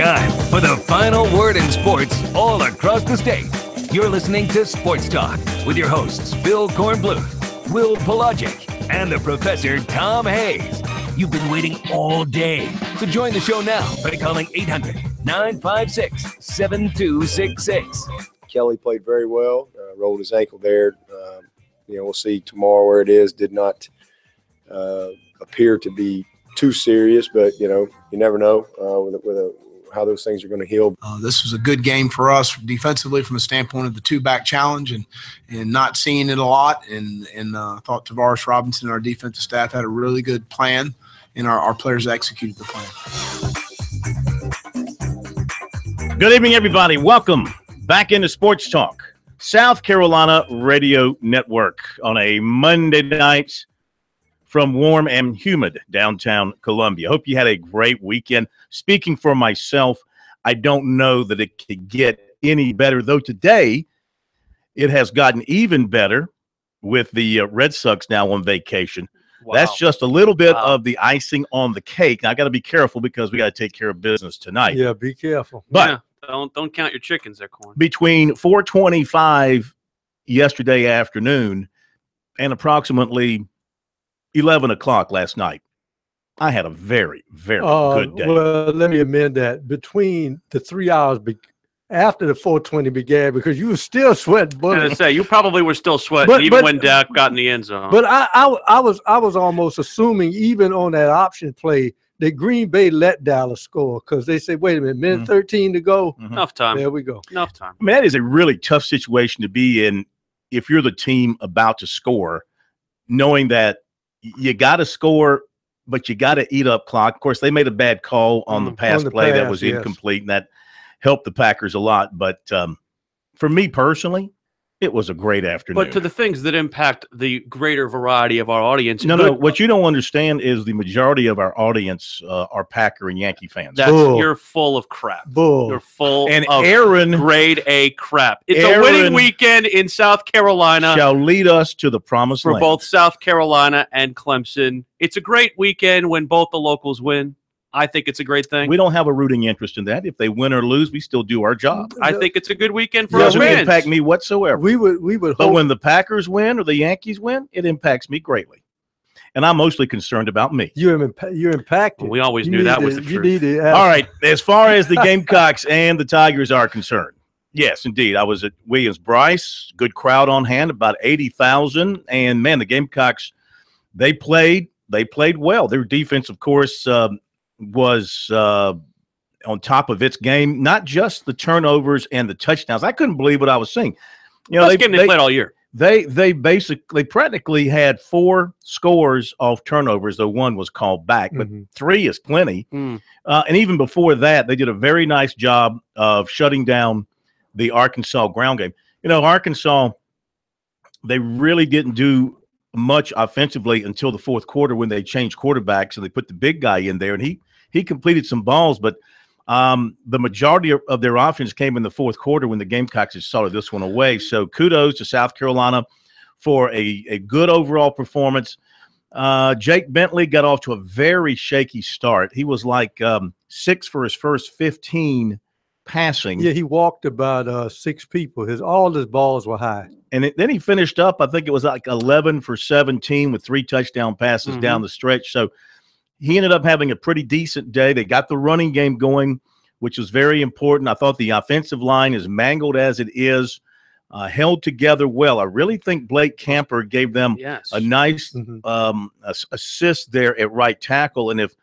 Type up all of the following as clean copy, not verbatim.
time for the final word in sports all across the state. You're listening to Sports Talk with your hosts, Bill Kornbluth, Will Pelagic, and the Professor Tom Hayes. You've been waiting all day, so join the show now by calling 800-956-7266. Kelly played very well, rolled his ankle there. We'll see tomorrow where it is. Did not appear to be too serious, but, you never know how those things are going to heal. This was a good game for us defensively from a standpoint of the two-back challenge and not seeing it a lot. And thought Tavares Robinson and our defensive staff had a really good plan, and our players executed the plan. Good evening, everybody. Welcome back into Sports Talk, South Carolina Radio Network on a Monday night from warm and humid downtown Columbia. Hope you had a great weekend. Speaking for myself, I don't know that it could get any better, though today it has gotten even better with the Red Sox now on vacation. Wow. That's just a little bit of the icing on the cake. Now, I got to be careful because we got to take care of business tonight. Yeah, be careful. But yeah, don't count your chickens there, Corn. Between 4:25 yesterday afternoon and approximately 11 o'clock last night, I had a very, very good day. Well, let me amend that. Between the 3 hours after the 4:20 began, because you were still sweating. I was going to say, you probably were still sweating when Dak got in the end zone. But I was almost assuming, even on that option play, that Green Bay let Dallas score, because they said, wait a minute, minute 13 to go. Enough time. There we go. Enough time. I mean, that is a really tough situation to be in if you're the team about to score, knowing that you got to score, but you got to eat up clock. Of course, they made a bad call on the pass play that was incomplete, and that helped the Packers a lot. But for me personally, it was a great afternoon. But to the things that impact the greater variety of our audience. No, what you don't understand is the majority of our audience are Packer and Yankee fans. You're full of crap. Bull. You're full and of Aaron, grade A crap. It's a winning weekend in South Carolina. Shall lead us to the promised land. For both South Carolina and Clemson. It's a great weekend when both the locals win. I think it's a great thing. We don't have a rooting interest in that. If they win or lose, we still do our job. I think it's a good weekend for us. It doesn't impact me whatsoever. We would but when the Packers win or the Yankees win, it impacts me greatly. And I'm mostly concerned about me. You're impacted. Well, we always knew that was the truth. All right. As far as the Gamecocks and the Tigers are concerned, yes, indeed. I was at Williams-Brice. Good crowd on hand, about 80,000. And, man, the Gamecocks, they played well. Their defense, of course, was on top of its game, not just the turnovers and the touchdowns. I couldn't believe what I was seeing. They played all year. They practically had 4 scores off turnovers, though one was called back, but 3 is plenty. And even before that, they did a very nice job of shutting down the Arkansas ground game. Arkansas, they really didn't do much offensively until the fourth quarter when they changed quarterbacks and they put the big guy in there, and he completed some balls, but the majority of their offense came in the fourth quarter when the Gamecocks just sorted this one away. So kudos to South Carolina for a good overall performance. Jake Bentley got off to a very shaky start. He was like 6 for his first 15 passing. Yeah, he walked about 6 people. All his balls were high. And then he finished up, I think it was like 11 for 17 with 3 touchdown passes down the stretch. So he ended up having a pretty decent day. They got the running game going, which was very important. I thought the offensive line, as mangled as it is, held together well. I really think Blake Camper gave them a nice assist there at right tackle. And if,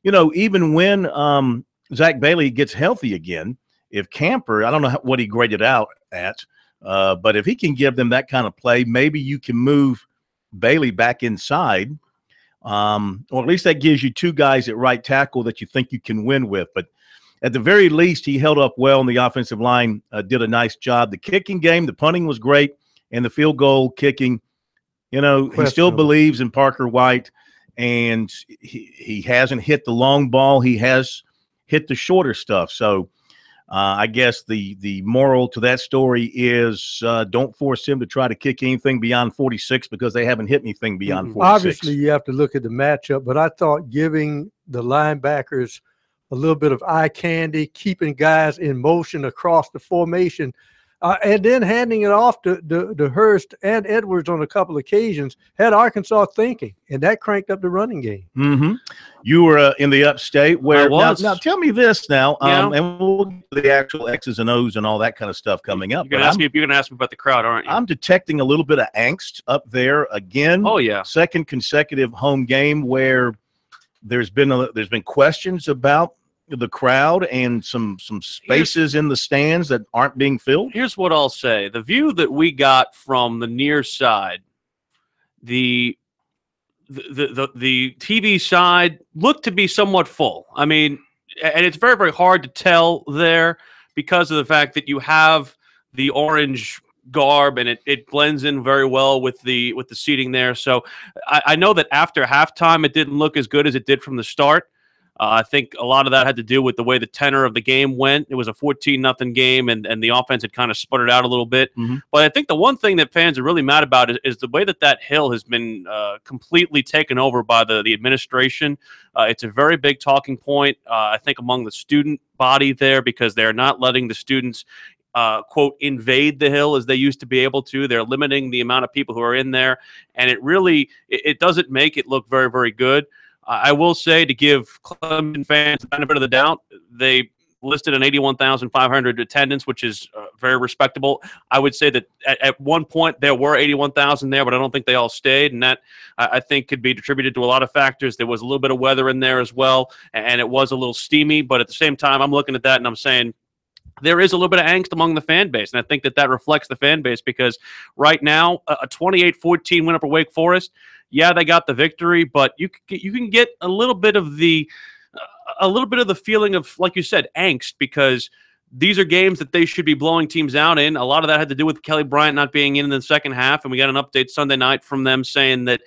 even when Zach Bailey gets healthy again, if Camper, I don't know what he graded out at, but if he can give them that kind of play, maybe you can move Bailey back inside, or at least that gives you 2 guys at right tackle that you think you can win with. But at the very least, he held up well, and the offensive line did a nice job. The kicking game, the punting was great, and the field goal kicking, he still believes in Parker White, and he hasn't hit the long ball. He has hit the shorter stuff. So I guess the moral to that story is don't force him to try to kick anything beyond 46 because they haven't hit anything beyond 46. Obviously, you have to look at the matchup, but I thought giving the linebackers a little bit of eye candy, keeping guys in motion across the formation, and then handing it off to Hurst and Edwards on a couple of occasions had Arkansas thinking, and that cranked up the running game. Mm-hmm. You were in the upstate where now tell me this now, and we'll get to the actual X's and O's and all that kind of stuff coming up. You're gonna ask me about the crowd, aren't you? I'm detecting a little bit of angst up there again. Oh yeah, second consecutive home game where there's been questions about the crowd and some spaces in the stands that aren't being filled. Here's what I'll say: the view that we got from the near side, the TV side looked to be somewhat full. I mean, and it's very, very hard to tell there because of the fact that you have the orange garb and it blends in very well with the seating there. So I know that after halftime it didn't look as good as it did from the start. I think a lot of that had to do with the way the tenor of the game went. It was a 14-0 game, and the offense had kind of sputtered out a little bit. Mm-hmm. But I think the one thing that fans are really mad about is the way that hill has been completely taken over by the administration. It's a very big talking point, I think, among the student body there because they're not letting the students quote, invade the hill as they used to be able to. They're limiting the amount of people who are in there, and it doesn't make it look very, very good. I will say, to give Clemson fans the benefit of the doubt, they listed an 81,500 attendance, which is very respectable. I would say that at one point there were 81,000 there, but I don't think they all stayed, and that I think could be attributed to a lot of factors. There was a little bit of weather in there as well, and it was a little steamy, but at the same time, I'm looking at that and I'm saying, there is a little bit of angst among the fan base, and I think that reflects the fan base because right now, a 28-14 win over Wake Forest, yeah, they got the victory, but you can get a little bit of the feeling of, like you said, angst because these are games that they should be blowing teams out in. A lot of that had to do with Kelly Bryant not being in the second half, and we got an update Sunday night from them saying that,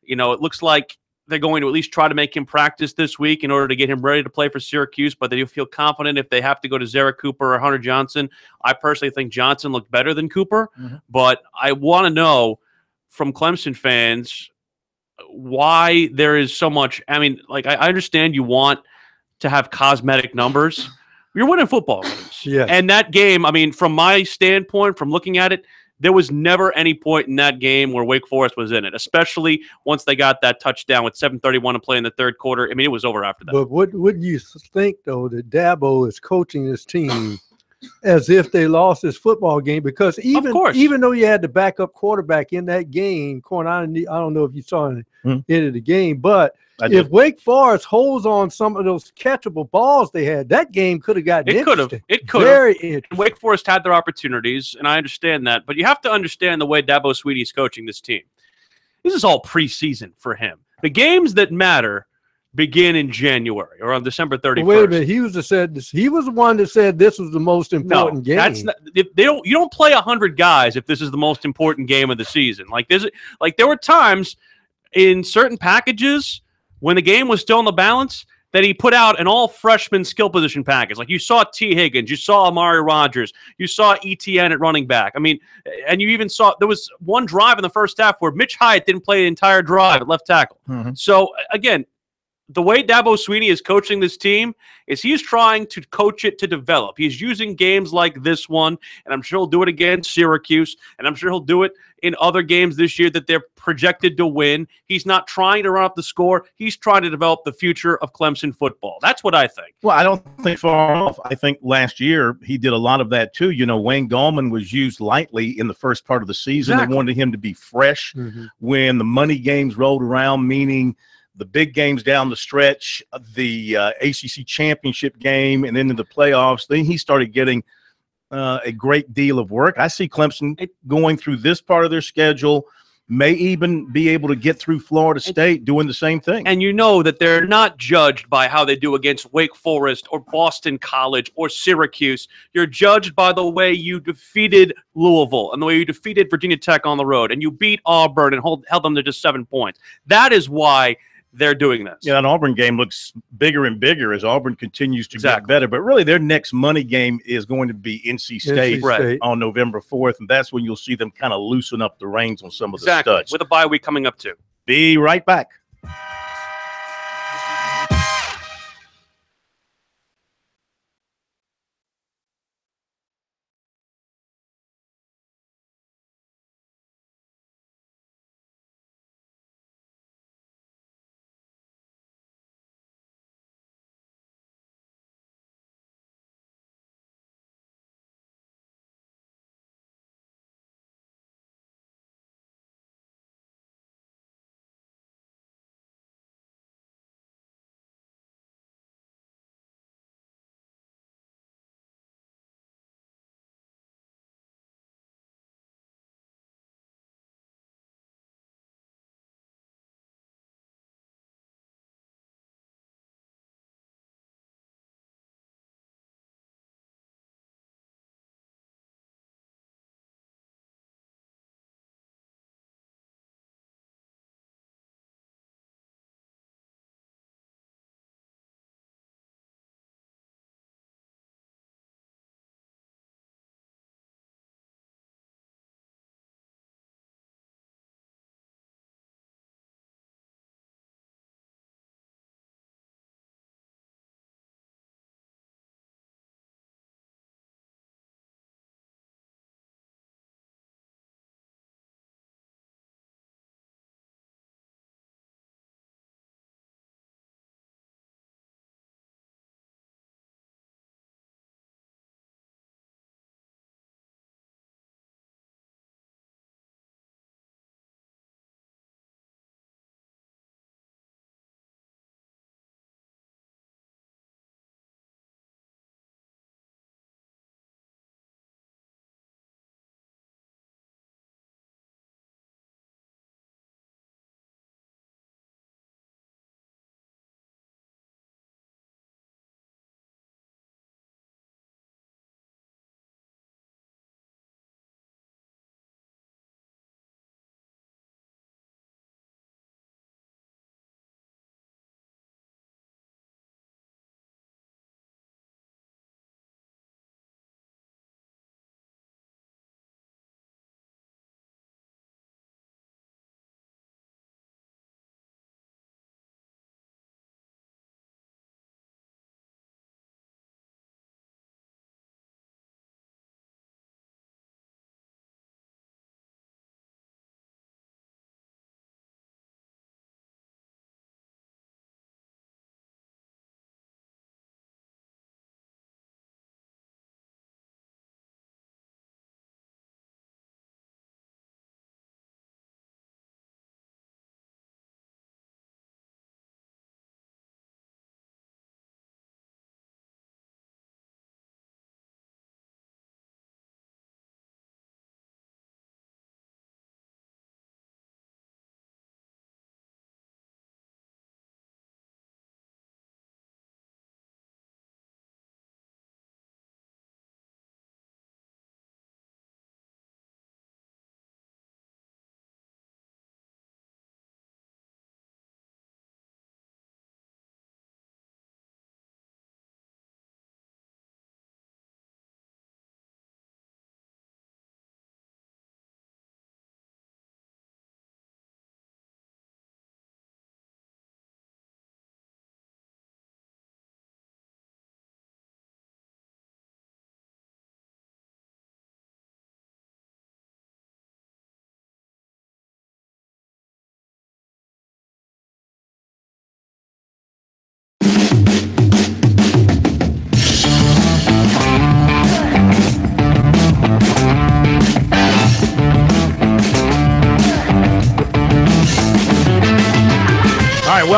it looks like they're going to at least try to make him practice this week in order to get him ready to play for Syracuse, but they do feel confident if they have to go to Zara Cooper or Hunter Johnson. I personally think Johnson looked better than Cooper, but I want to know from Clemson fans why there is so much. I mean, like, I understand you want to have cosmetic numbers. You're winning football games. Yeah. And that game, I mean, from my standpoint, from looking at it, there was never any point in that game where Wake Forest was in it, especially once they got that touchdown with 7:31 to play in the third quarter. I mean, it was over after that. But what would you think, though, that Dabo is coaching this team as if they lost this football game? Because even though you had the backup quarterback in that game, I don't know if you saw it end of the game, but if Wake Forest holds on some of those catchable balls they had, that game could have gotten interesting. It could have. Very interesting. Wake Forest had their opportunities, and I understand that. But you have to understand the way Dabo Swinney is coaching this team. This is all preseason for him. The games that matter begin in January or on December 31st. Wait a minute. He was the one that said this was the most important game. That's not, you don't play 100 guys if this is the most important game of the season. There were times in certain packages when the game was still in the balance that he put out an all-freshman skill position package. Like you saw T. Higgins, you saw Amari Rodgers, you saw ETN at running back. I mean, and you even saw there was one drive in the first half where Mitch Hyatt didn't play the entire drive at left tackle. So, again, the way Dabo Swinney is coaching this team is he's trying to coach it to develop. He's using games like this one, and I'm sure he'll do it against Syracuse, and I'm sure he'll do it in other games this year that they're projected to win. He's not trying to run up the score. He's trying to develop the future of Clemson football. That's what I think. Well, I don't think far off. I think last year he did a lot of that too. Wayne Gallman was used lightly in the first part of the season. Exactly. They wanted him to be fresh when the money games rolled around, meaning the big games down the stretch, the ACC championship game, and then in the playoffs. Then he started getting a great deal of work. I see Clemson going through this part of their schedule, may even be able to get through Florida State doing the same thing. And you know that they're not judged by how they do against Wake Forest or Boston College or Syracuse. You're judged by the way you defeated Louisville and the way you defeated Virginia Tech on the road, and you beat Auburn and held them to just 7 points. That is why they're doing this. Yeah, an Auburn game looks bigger and bigger as Auburn continues to get better. But really, their next money game is going to be NC State on November 4th, and that's when you'll see them kind of loosen up the reins on some of the studs. With a bye week coming up, too. Be right back.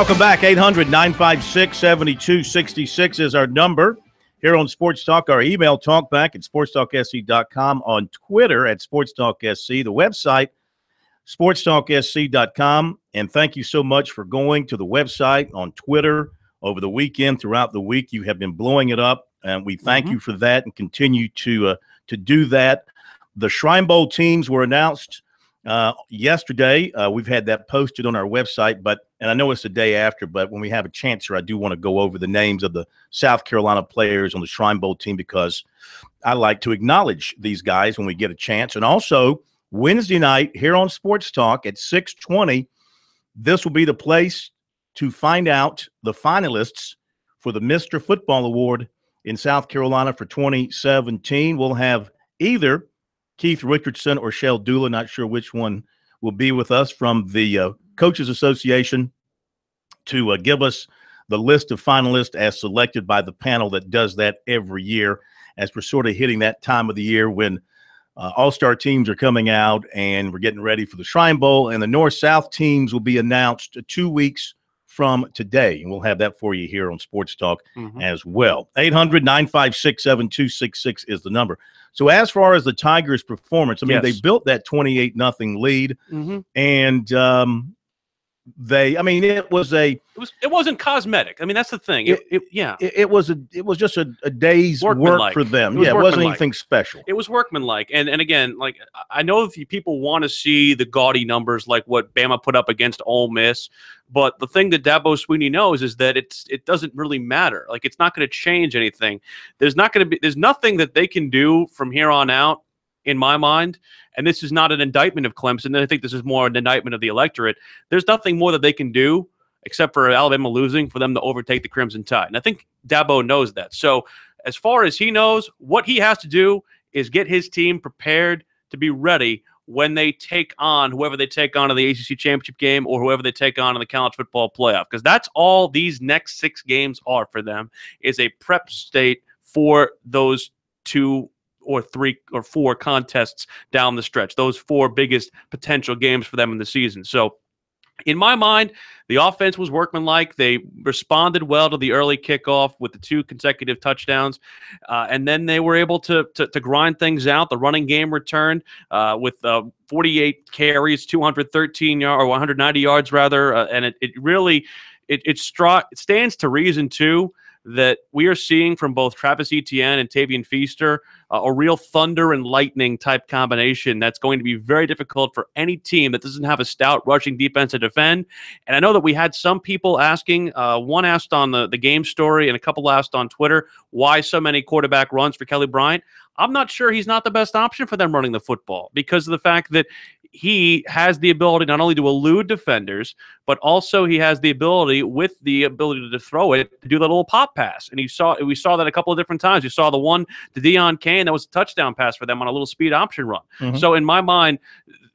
Welcome back. 800-956-7266 is our number here on Sports Talk. Our email talkback at sportstalksc.com, on Twitter at SportsTalkSC, the website sportstalksc.com. And thank you so much for going to the website, on Twitter over the weekend, throughout the week. You have been blowing it up, and we thank you for that, and continue to do that. The Shrine Bowl teams were announced yesterday. We've had that posted on our website, and I know it's the day after, but when we have a chance here, I do want to go over the names of the South Carolina players on the Shrine Bowl team, because I like to acknowledge these guys when we get a chance. And also, Wednesday night here on Sports Talk at 6:20, this will be the place to find out the finalists for the Mr. Football Award in South Carolina for 2017. We'll have either Keith Richardson or Shell Dula, not sure which one will be with us, from the Coaches Association, to give us the list of finalists as selected by the panel that does that every year, as we're sort of hitting that time of the year when all-star teams are coming out and we're getting ready for the Shrine Bowl. And the North-South teams will be announced 2 weeks from today, and we'll have that for you here on Sports Talk as well. 800-956-7266 is the number. So as far as the Tigers' performance, I mean, they built that 28-0 lead, and it wasn't cosmetic. I mean, that's the thing. It was just a day's work for them. It wasn't anything special. It was workmanlike. And again, like, I know if people want to see the gaudy numbers like what Bama put up against Ole Miss, but the thing that Dabo Swinney knows is that it doesn't really matter. Like, it's not going to change anything. There's nothing that they can do from here on out, in my mind. And this is not an indictment of Clemson. I think this is more an indictment of the electorate. There's nothing more that they can do, except for Alabama losing, for them to overtake the Crimson Tide. And I think Dabo knows that. So as far as he knows, what he has to do is get his team prepared to be ready when they take on whoever they take on in the ACC championship game, or whoever they take on in the college football playoff. Because that's all these next 6 games are for them, is a prep state for those 2 or 3 or 4 contests down the stretch, those 4 biggest potential games for them in the season. So in my mind, the offense was workmanlike. They responded well to the early kickoff with the 2 consecutive touchdowns, and then they were able to grind things out. The running game returned with 48 carries, 213 yards, or 190 yards rather, and it really stands to reason too that we are seeing from both Travis Etienne and Tavian Feaster a real thunder and lightning type combination that's going to be very difficult for any team that doesn't have a stout rushing defense to defend. And I know that we had some people asking, one asked on the game story and a couple asked on Twitter, why so many quarterback runs for Kelly Bryant. I'm not sure he's not the best option for them running the football, because of the fact that he has the ability not only to elude defenders, but also he has the ability, with the ability to throw it, to do that little pop pass. And we saw that a couple of different times. You saw the one to Deion Kane that was a touchdown pass for them on a little speed option run. So in my mind,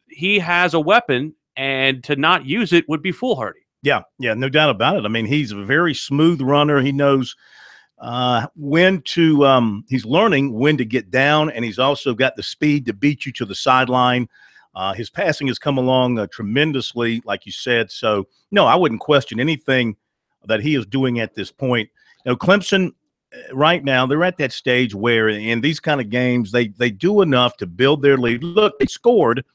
he has a weapon, and to not use it would be foolhardy. Yeah, no doubt about it. I mean, he's a very smooth runner. He knows when to he's learning when to get down, and he's also got the speed to beat you to the sideline. His passing has come along tremendously, like you said. So, no, I wouldn't question anything that he is doing at this point. You know, Clemson, right now, they're at that stage where in these kind of games, they do enough to build their lead. Look, they scored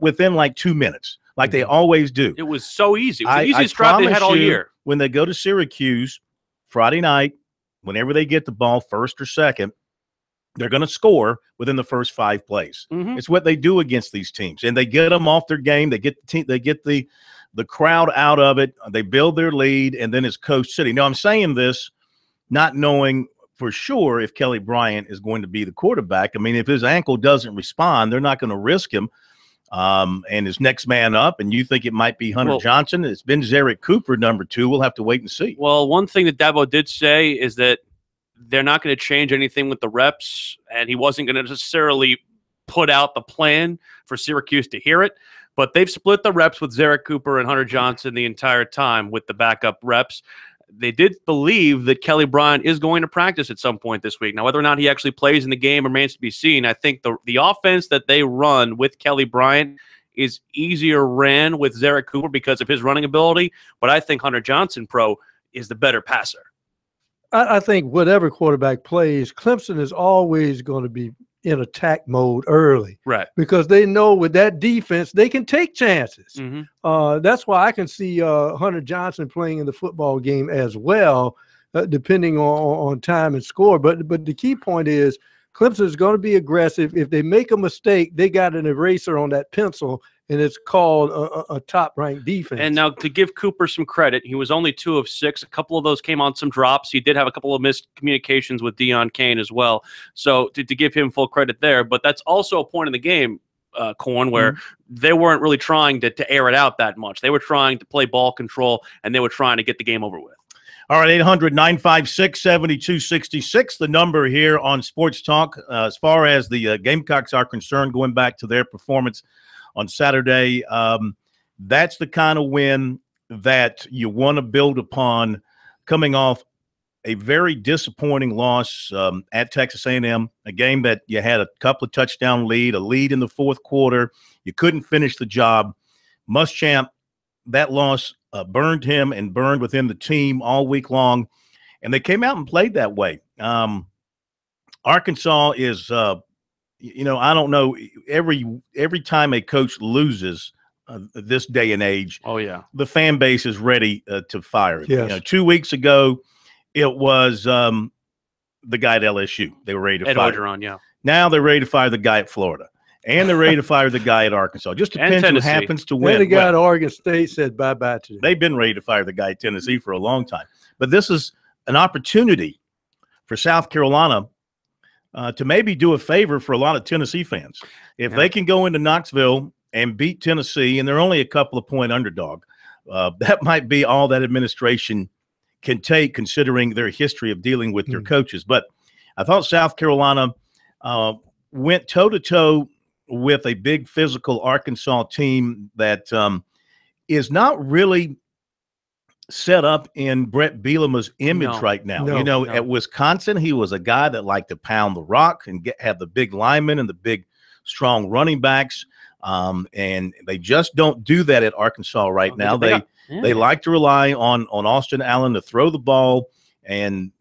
within like 2 minutes, like they always do. It was so easy. It was the easiest drive they had all year. When they go to Syracuse Friday night, whenever they get the ball, first or second, they're going to score within the first 5 plays. It's what they do against these teams, and they get them off their game. They get the crowd out of it. They build their lead, and then it's Coach City. Now, I'm saying this not knowing for sure if Kelly Bryant is going to be the quarterback. I mean, if his ankle doesn't respond, they're not going to risk him. And his next man up, and you think it might be Hunter Johnson. It's been Zarek Cooper, number 2. We'll have to wait and see. Well, one thing that Dabo did say is that they're not going to change anything with the reps, and he wasn't going to necessarily put out the plan for Syracuse to hear it. But they've split the reps with Zarek Cooper and Hunter Johnson the entire time with the backup reps. They did believe that Kelly Bryant is going to practice at some point this week. Now, whether or not he actually plays in the game remains to be seen. I think the offense that they run with Kelly Bryant is easier ran with Zarek Cooper because of his running ability, but I think Hunter Johnson Pro is the better passer. I think whatever quarterback plays, Clemson is always going to be in attack mode early. Right. Because they know with that defense, they can take chances. That's why I can see Hunter Johnson playing in the football game as well, depending on time and score. But the key point is Clemson is going to be aggressive. If they make a mistake, they got an eraser on that pencil, and it's called a top-ranked defense. And now to give Cooper some credit, he was only 2 of 6. A couple of those came on some drops. He did have a couple of miscommunications with Deion Kane as well. So to give him full credit there. But that's also a point in the game, Corn, where they weren't really trying to air it out that much. They were trying to play ball control, and they were trying to get the game over with. All right, 800-956-7266, the number here on Sports Talk. As far as the Gamecocks are concerned, going back to their performance on Saturday, that's the kind of win that you want to build upon, coming off a very disappointing loss at Texas A&M, a game that you had a couple of touchdown lead, a lead in the fourth quarter. You couldn't finish the job. Muschamp, that loss burned him and burned within the team all week long, and they came out and played that way. Arkansas is, I don't know, every time a coach loses this day and age, the fan base is ready to fire him. Yes. 2 weeks ago, it was the guy at LSU. They were ready to fire. Orgeron, yeah. Now they're ready to fire the guy at Florida. And they're ready to fire the guy at Arkansas. Just depends who happens to win. And the guy at Oregon State said bye-bye to them. They've been ready to fire the guy at Tennessee for a long time. But this is an opportunity for South Carolina to maybe do a favor for a lot of Tennessee fans. If they can go into Knoxville and beat Tennessee, and they're only a couple of point underdog, that might be all that administration can take, considering their history of dealing with their coaches. But I thought South Carolina went toe-to-toe with a big physical Arkansas team that is not really set up in Brett Bielema's image right now. At Wisconsin, he was a guy that liked to pound the rock and have the big linemen and the big, strong running backs. And they just don't do that at Arkansas right now. They like to rely on Austin Allen to throw the ball and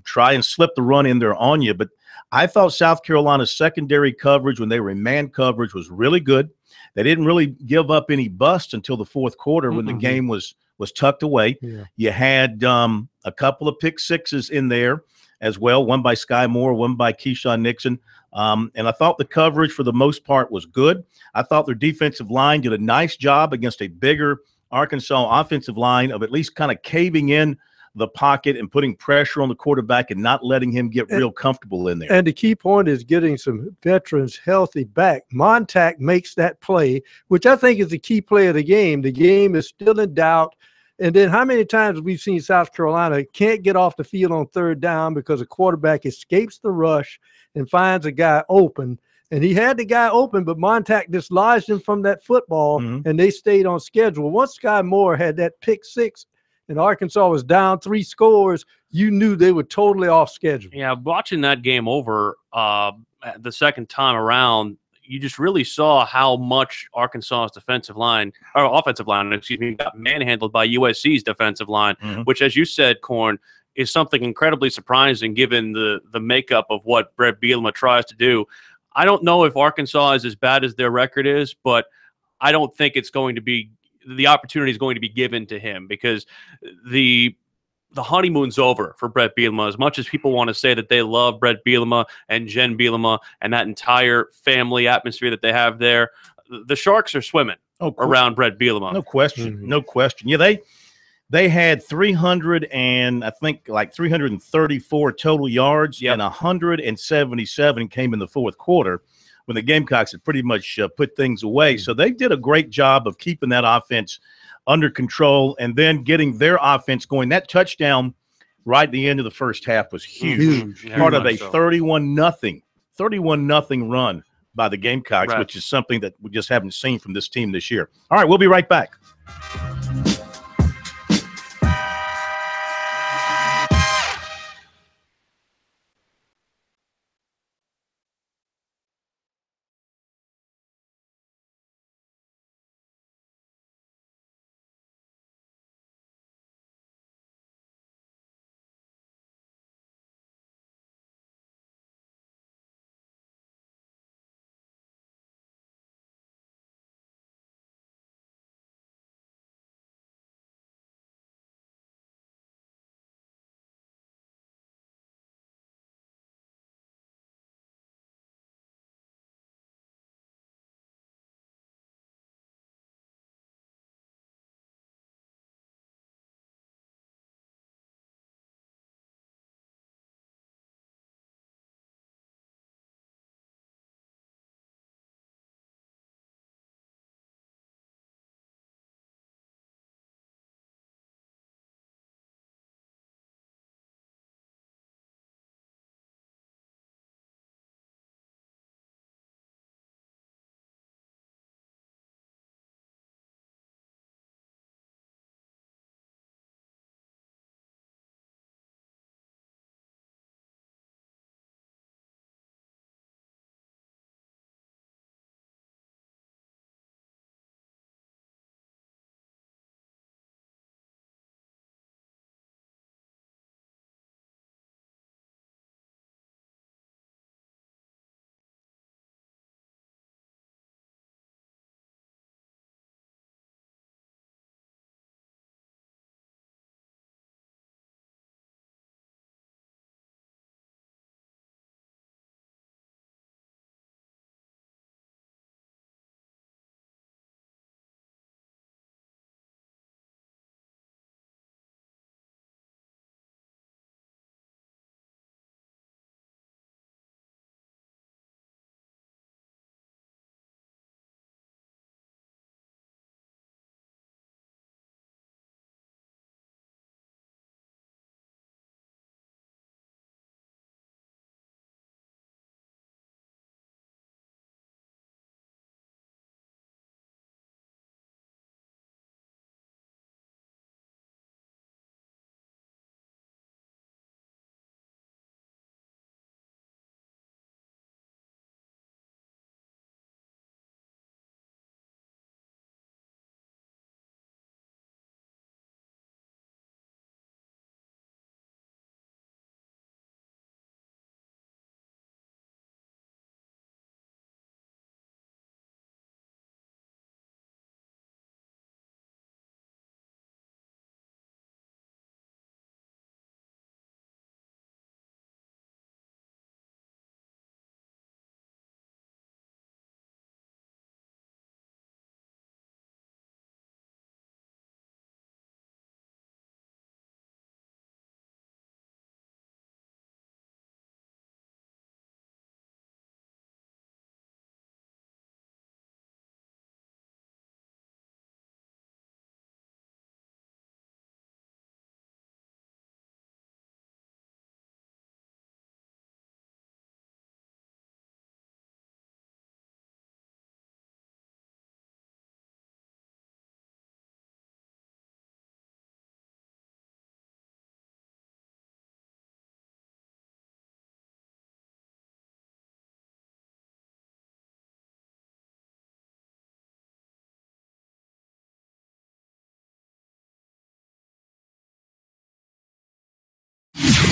try and slip the run in there on you. But I thought South Carolina's secondary coverage when they were in man coverage was really good. They didn't really give up any busts until the fourth quarter when the game was tucked away. You had a couple of pick sixes in there as well, one by Sky Moore, one by Keyshawn Nixon. And I thought the coverage for the most part was good. I thought their defensive line did a nice job against a bigger Arkansas offensive line of at least kind of caving in the pocket and putting pressure on the quarterback and not letting him get real comfortable in there. And the key point is getting some veterans healthy back. Montauk makes that play, which I think is the key play of the game. The game is still in doubt. And then how many times we've seen South Carolina can't get off the field on third down because a quarterback escapes the rush and finds a guy open. And he had the guy open, but Montauk dislodged him from that football, and they stayed on schedule. Once Sky Moore had that pick six and Arkansas was down 3 scores, you knew they were totally off schedule. Yeah, watching that game over the second time around, you just really saw how much Arkansas's offensive line got manhandled by USC's defensive line, which, as you said, Corn, is something incredibly surprising given the makeup of what Brett Bielema tries to do. I don't know if Arkansas is as bad as their record is, but I don't think it's going to be the opportunity is going to be given to him, because the honeymoon's over for Brett Bielema. As much as people want to say that they love Brett Bielema and Jen Bielema and that entire family atmosphere that they have there, the Sharks are swimming around Brett Bielema. No question. No question. Yeah, they had 334 total yards, and 177 came in the fourth quarter when the Gamecocks had pretty much put things away. So they did a great job of keeping that offense under control and then getting their offense going. That touchdown right at the end of the first half was huge. Part of a 31-0 run by the Gamecocks, which is something that we just haven't seen from this team this year. All right, we'll be right back.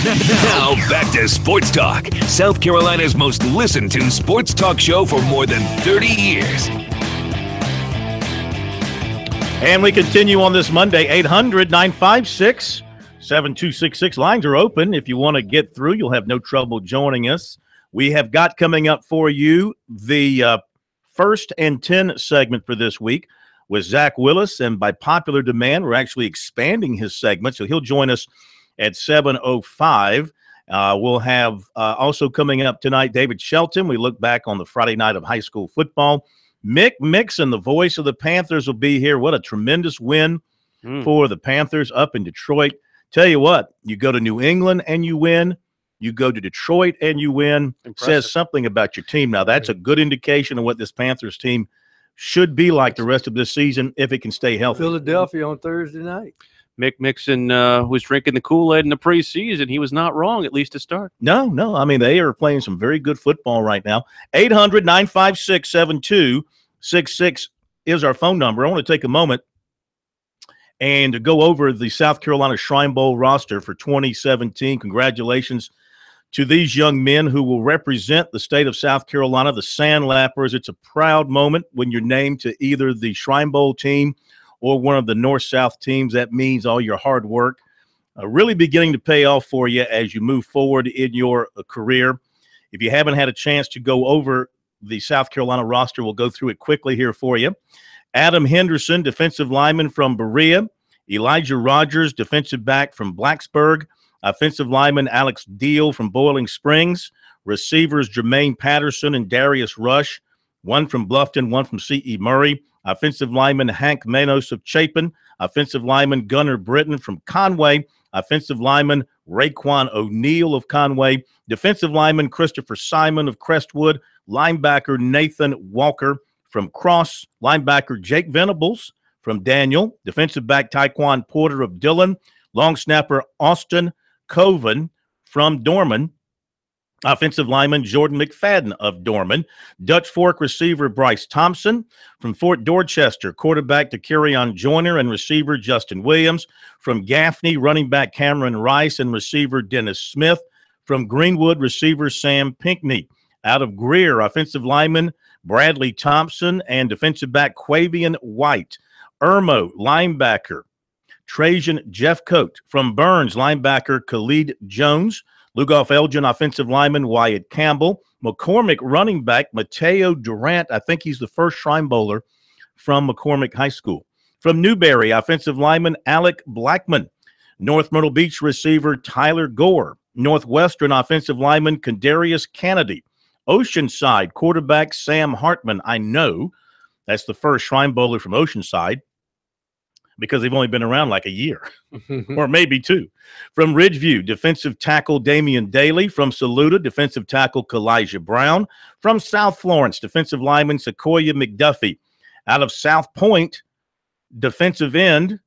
Now back to Sports Talk, South Carolina's most listened to sports talk show for more than 30 years. And we continue on this Monday, 800-956-7266. Lines are open. If you want to get through, you'll have no trouble joining us. We have got coming up for you the first and 10 segment for this week with Zach Willis. And by popular demand, we're actually expanding his segment. So he'll join us at 7:05. We'll have also coming up tonight, David Shelton. We look back on the Friday night of high school football. Mick Mixon, the voice of the Panthers, will be here. What a tremendous win for the Panthers up in Detroit. Tell you what, you go to New England and you win. You go to Detroit and you win. Says something about your team. Now, that's a good indication of what this Panthers team should be like the rest of this season if it can stay healthy. Philadelphia on Thursday night. Mick Mixon was drinking the Kool-Aid in the preseason. He was not wrong, at least to start. No. I mean, they are playing some very good football right now. 800-956-7266 is our phone number. I want to take a moment and to go over the South Carolina Shrine Bowl roster for 2017. Congratulations to these young men who will represent the state of South Carolina, the Sandlappers. It's a proud moment when you're named to either the Shrine Bowl team or one of the North-South teams. That means all your hard work really beginning to pay off for you as you move forward in your career. If you haven't had a chance to go over the South Carolina roster, we'll go through it quickly here for you. Adam Henderson, defensive lineman from Berea. Elijah Rogers, defensive back from Blacksburg. Offensive lineman Alex Deal from Boiling Springs. Receivers Jermaine Patterson and Darius Rush, one from Bluffton, one from C.E. Murray. Offensive lineman Hank Manos of Chapin. Offensive lineman Gunnar Britton from Conway. Offensive lineman Raekwon O'Neal of Conway. Defensive lineman Christopher Simon of Crestwood. Linebacker Nathan Walker from Cross. Linebacker Jake Venables from Daniel. Defensive back Tyquan Porter of Dillon. Long snapper Austin Coven from Dorman. Offensive lineman Jordan McFadden of Dorman. Dutch Fork receiver Bryce Thompson. From Fort Dorchester, quarterback to Kerryon Joyner and receiver Justin Williams. From Gaffney, running back Cameron Rice and receiver Dennis Smith. From Greenwood, receiver Sam Pinckney. Out of Greer, offensive lineman Bradley Thompson and defensive back Quavian White. Irmo, linebacker Trajan Jeffcoat. From Burns, linebacker Khalid Jones. Lugoff Elgin, offensive lineman Wyatt Campbell. McCormick, running back Mateo Durant. I think he's the first Shrine Bowler from McCormick High School. From Newberry, offensive lineman Alec Blackman. North Myrtle Beach receiver Tyler Gore. Northwestern offensive lineman Kadarius Kennedy. Oceanside quarterback Sam Hartman. I know that's the first Shrine Bowler from Oceanside, because they've only been around like a year or maybe two. From Ridgeview, defensive tackle Damian Daly. From Saluda, defensive tackle Kalijah Brown. From South Florence, defensive lineman Sequoia McDuffie. Out of South Point, defensive end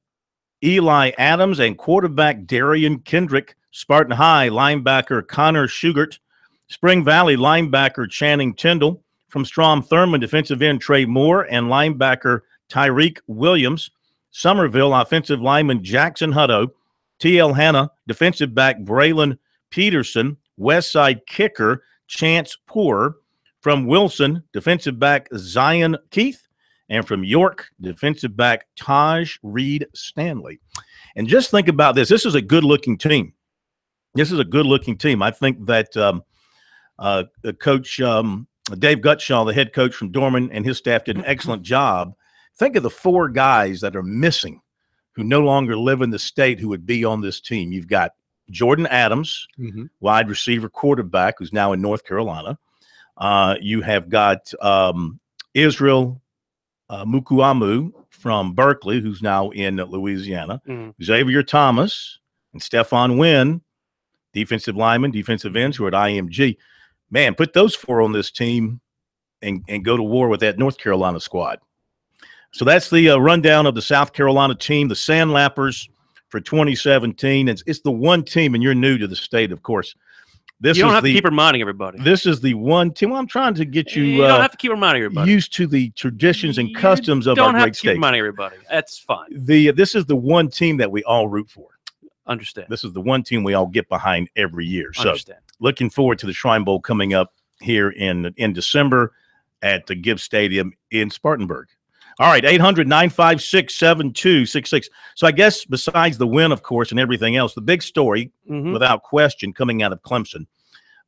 Eli Adams and quarterback Darian Kendrick. Spartan High, linebacker Connor Schugert. Spring Valley, linebacker Channing Tyndall. From Strom Thurmond, defensive end Trey Moore and linebacker Tyreek Williams. Somerville, offensive lineman Jackson Hutto. T.L. Hanna, defensive back Braylon Peterson. Westside kicker Chance Poor. From Wilson, defensive back Zion Keith. And from York, defensive back Taj Reed Stanley. And just think about this. This is a good-looking team. I think that Coach Dave Gutshaw, the head coach from Dorman, and his staff did an excellent job. Think of the four guys that are missing who no longer live in the state who would be on this team. You've got Jordan Adams, wide receiver quarterback, who's now in North Carolina. You have got Israel Mukuamu from Berkeley, who's now in Louisiana. Xavier Thomas and Stephon Wynn, defensive linemen, defensive ends who are at IMG. Man, put those four on this team and go to war with that North Carolina squad. So that's the rundown of the South Carolina team, the Sandlappers for 2017. It's the one team, and you're new to the state, of course. You don't have to keep reminding everybody. This is the one team. Well, I'm trying to get you, don't have to keep reminding everybody. Used to the traditions and customs of our great state. Don't have to keep reminding everybody. That's fine. This is the one team that we all root for. Understand. This is the one team we all get behind every year. So Understand. looking forward to the Shrine Bowl coming up here in December at the Gibbs Stadium in Spartanburg. All right, 800-956-7266. So I guess besides the win, of course, and everything else, the big story, without question, coming out of Clemson,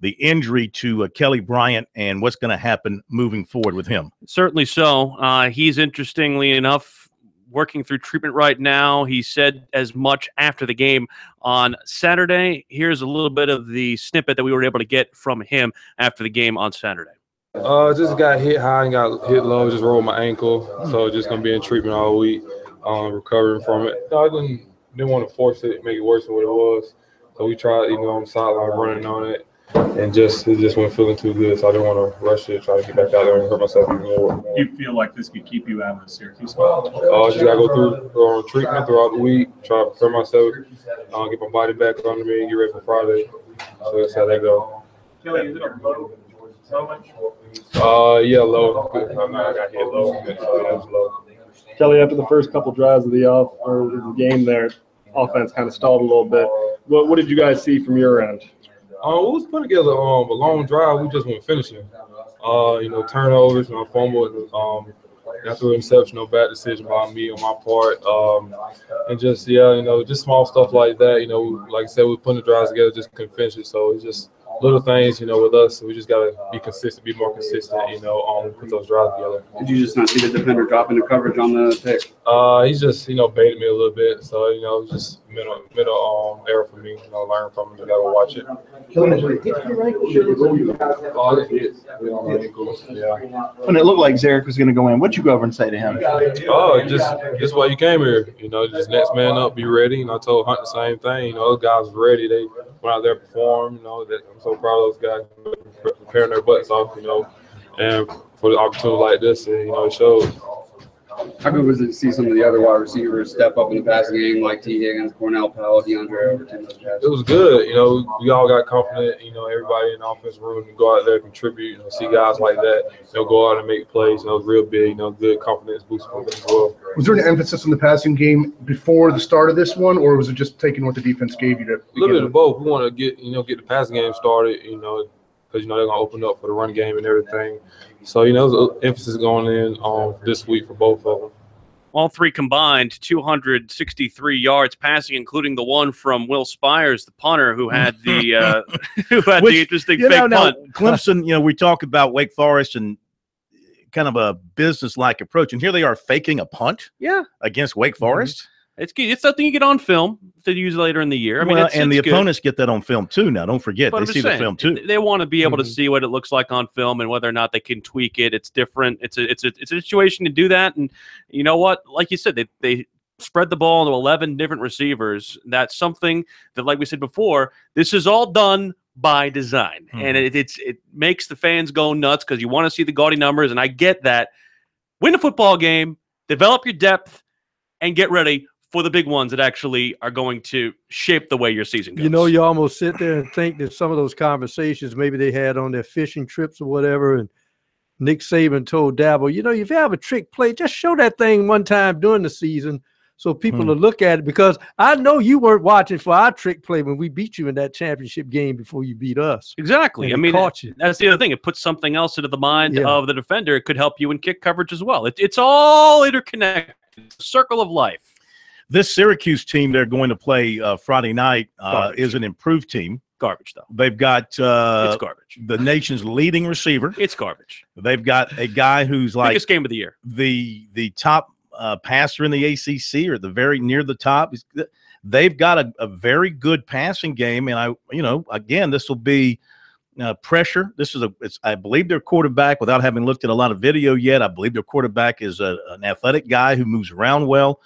the injury to Kelly Bryant and what's going to happen moving forward with him. Certainly so. He's, interestingly enough, working through treatment right now. He said as much after the game on Saturday. Here's a little bit of the snippet that we were able to get from him after the game on Saturday. Just got hit high and got hit low, just rolled my ankle. So just going to be in treatment all week, recovering from it. No, I didn't want to force it, make it worse than what it was. So we tried, on the sideline running on it. And it just wasn't feeling too good, so I didn't want to rush it, try to get back out there and hurt myself even more. You feel like this could keep you out of the Syracuse game? Just got to go through treatment throughout the week, try to prepare myself, get my body back under me, get ready for Friday. So that's how that go. Kelly, is it a low? Yeah, low. I got hit low. So it was low. Kelly, after the first couple drives of the game there, offense kind of stalled a little bit. What did you guys see from your end? We was putting together a long drive. We just weren't finishing. Turnovers, fumble, after interception, no bad decision by me on my part. And just small stuff like that. Like I said, we putting the drives together, just couldn't finish it. So it's just little things, with us. We just got to be consistent, be more consistent, put those drives together. Did you just not see the defender drop into coverage on the pick? He's just, baited me a little bit. So, just middle error for me, learn from him. I got to watch it. When it looked like Zarek was going to go in, what'd you go over and say to him? Just why you came here. Just next man up, be ready. I told Hunt the same thing. Those guys were ready. They went out there and performed. That I'm so proud of those guys preparing their butts off, and for the opportunity like this, and it showed. How good was it to see some of the other wide receivers step up in the passing game, like T. Higgins, Cornell Powell, DeAndre Overton? It was good. We all got confident. Everybody in the offensive room can go out there, contribute. See guys like that. They'll go out and make plays. It was real big. Good confidence boost for them as well. Was there an emphasis on the passing game before the start of this one, or was it just taking what the defense gave you to? A little bit of both. We want to get the passing game started. Because they're gonna open up for the run game and everything. So there's an emphasis going in this week for both of them. All three combined, 263 yards passing, including the one from Will Spires, the punter, who had the the interesting fake punt. Clemson, we talk about Wake Forest and kind of a business-like approach, and here they are faking a punt. Against Wake Forest. It's something you get on film to use later in the year. The opponents get that on film too. Now, don't forget, they see the film too. They want to be able to see what it looks like on film and whether or not they can tweak it. It's different. It's a situation to do that. And you know what? Like you said, they spread the ball to 11 different receivers. That's something that, like we said before, this is all done by design, and it makes the fans go nuts because you want to see the gaudy numbers. And I get that. Win a football game, develop your depth, and get ready for the big ones that actually are going to shape the way your season goes. You almost sit there and think that some of those conversations maybe they had on their fishing trips or whatever, and Nick Saban told Dabo, if you have a trick play, just show that thing one time during the season so people will look at it, because I know you weren't watching for our trick play when we beat you in that championship game before you beat us. Exactly. That's the other thing. It puts something else into the mind of the defender. It could help you in kick coverage as well. It's all interconnected. It's a circle of life. This Syracuse team they're going to play Friday night is an improved team. Garbage, though. They've got it's garbage. The nation's leading receiver. It's garbage. They've got a guy who's like biggest game of the year. The top passer in the ACC, or the very near the top. They've got a very good passing game, and again, this will be pressure. I believe their quarterback, without having looked at a lot of video yet, I believe their quarterback is an athletic guy who moves around well.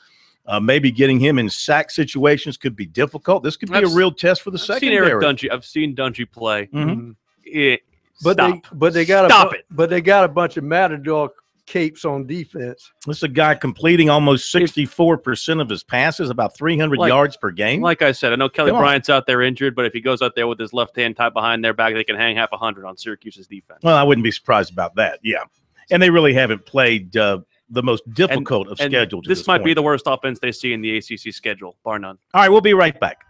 Maybe getting him in sack situations could be difficult. This could be a real test for the secondary. I've seen Dungy play. But they got a bunch of Matador capes on defense. This is a guy completing almost 64% of his passes, about 300 yards per game. Like I said, I know Kelly Bryant's out there injured, but if he goes out there with his left hand tied behind their back, they can hang half 100 on Syracuse's defense. Well, I wouldn't be surprised about that. Yeah, and they really haven't played the most difficult of schedules. This might be the worst offense they see in the ACC schedule, bar none. All right, we'll be right back.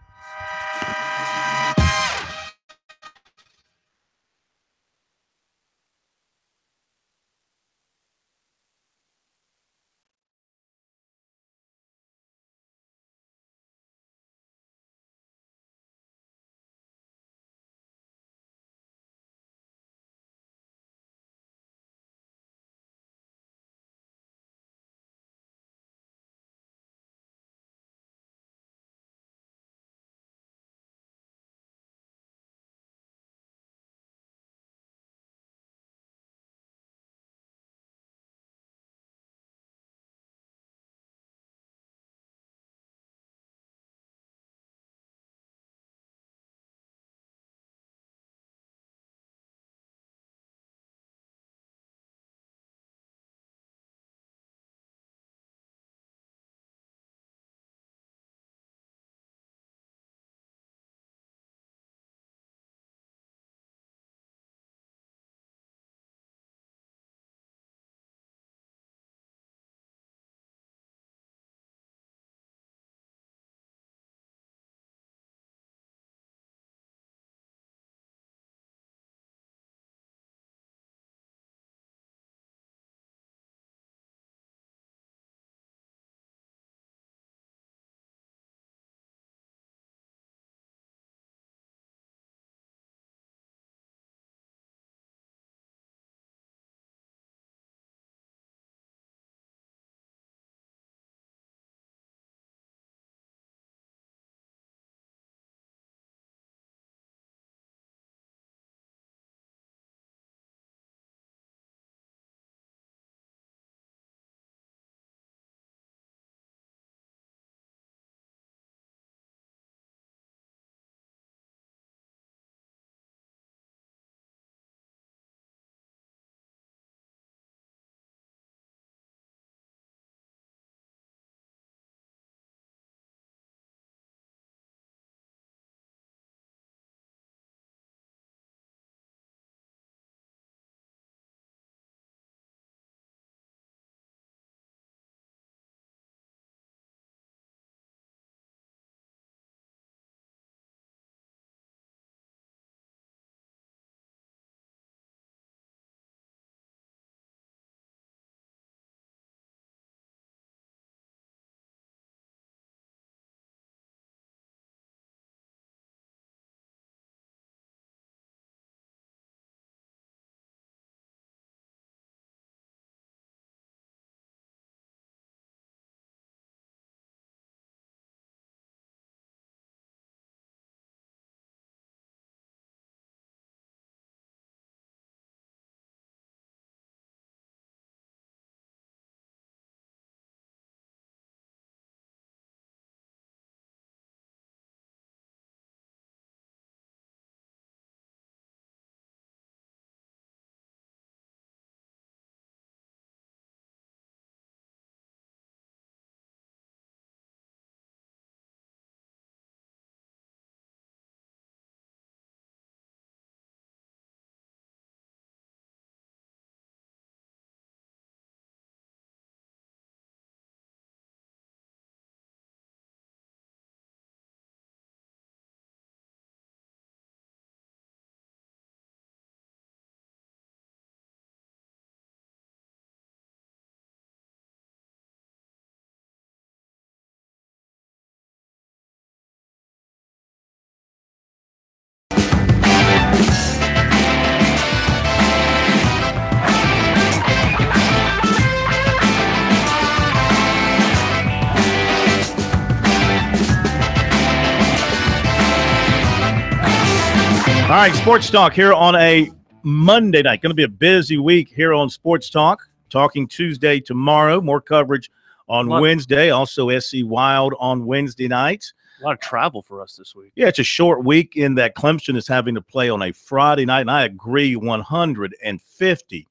right, Sports Talk here on a Monday night. Going to be a busy week here on Sports Talk. Talking Tuesday tomorrow. More coverage on Wednesday. Also SC Wild on Wednesday nights. A lot of travel for us this week. Yeah, it's a short week in that Clemson is having to play on a Friday night, and I agree 150%.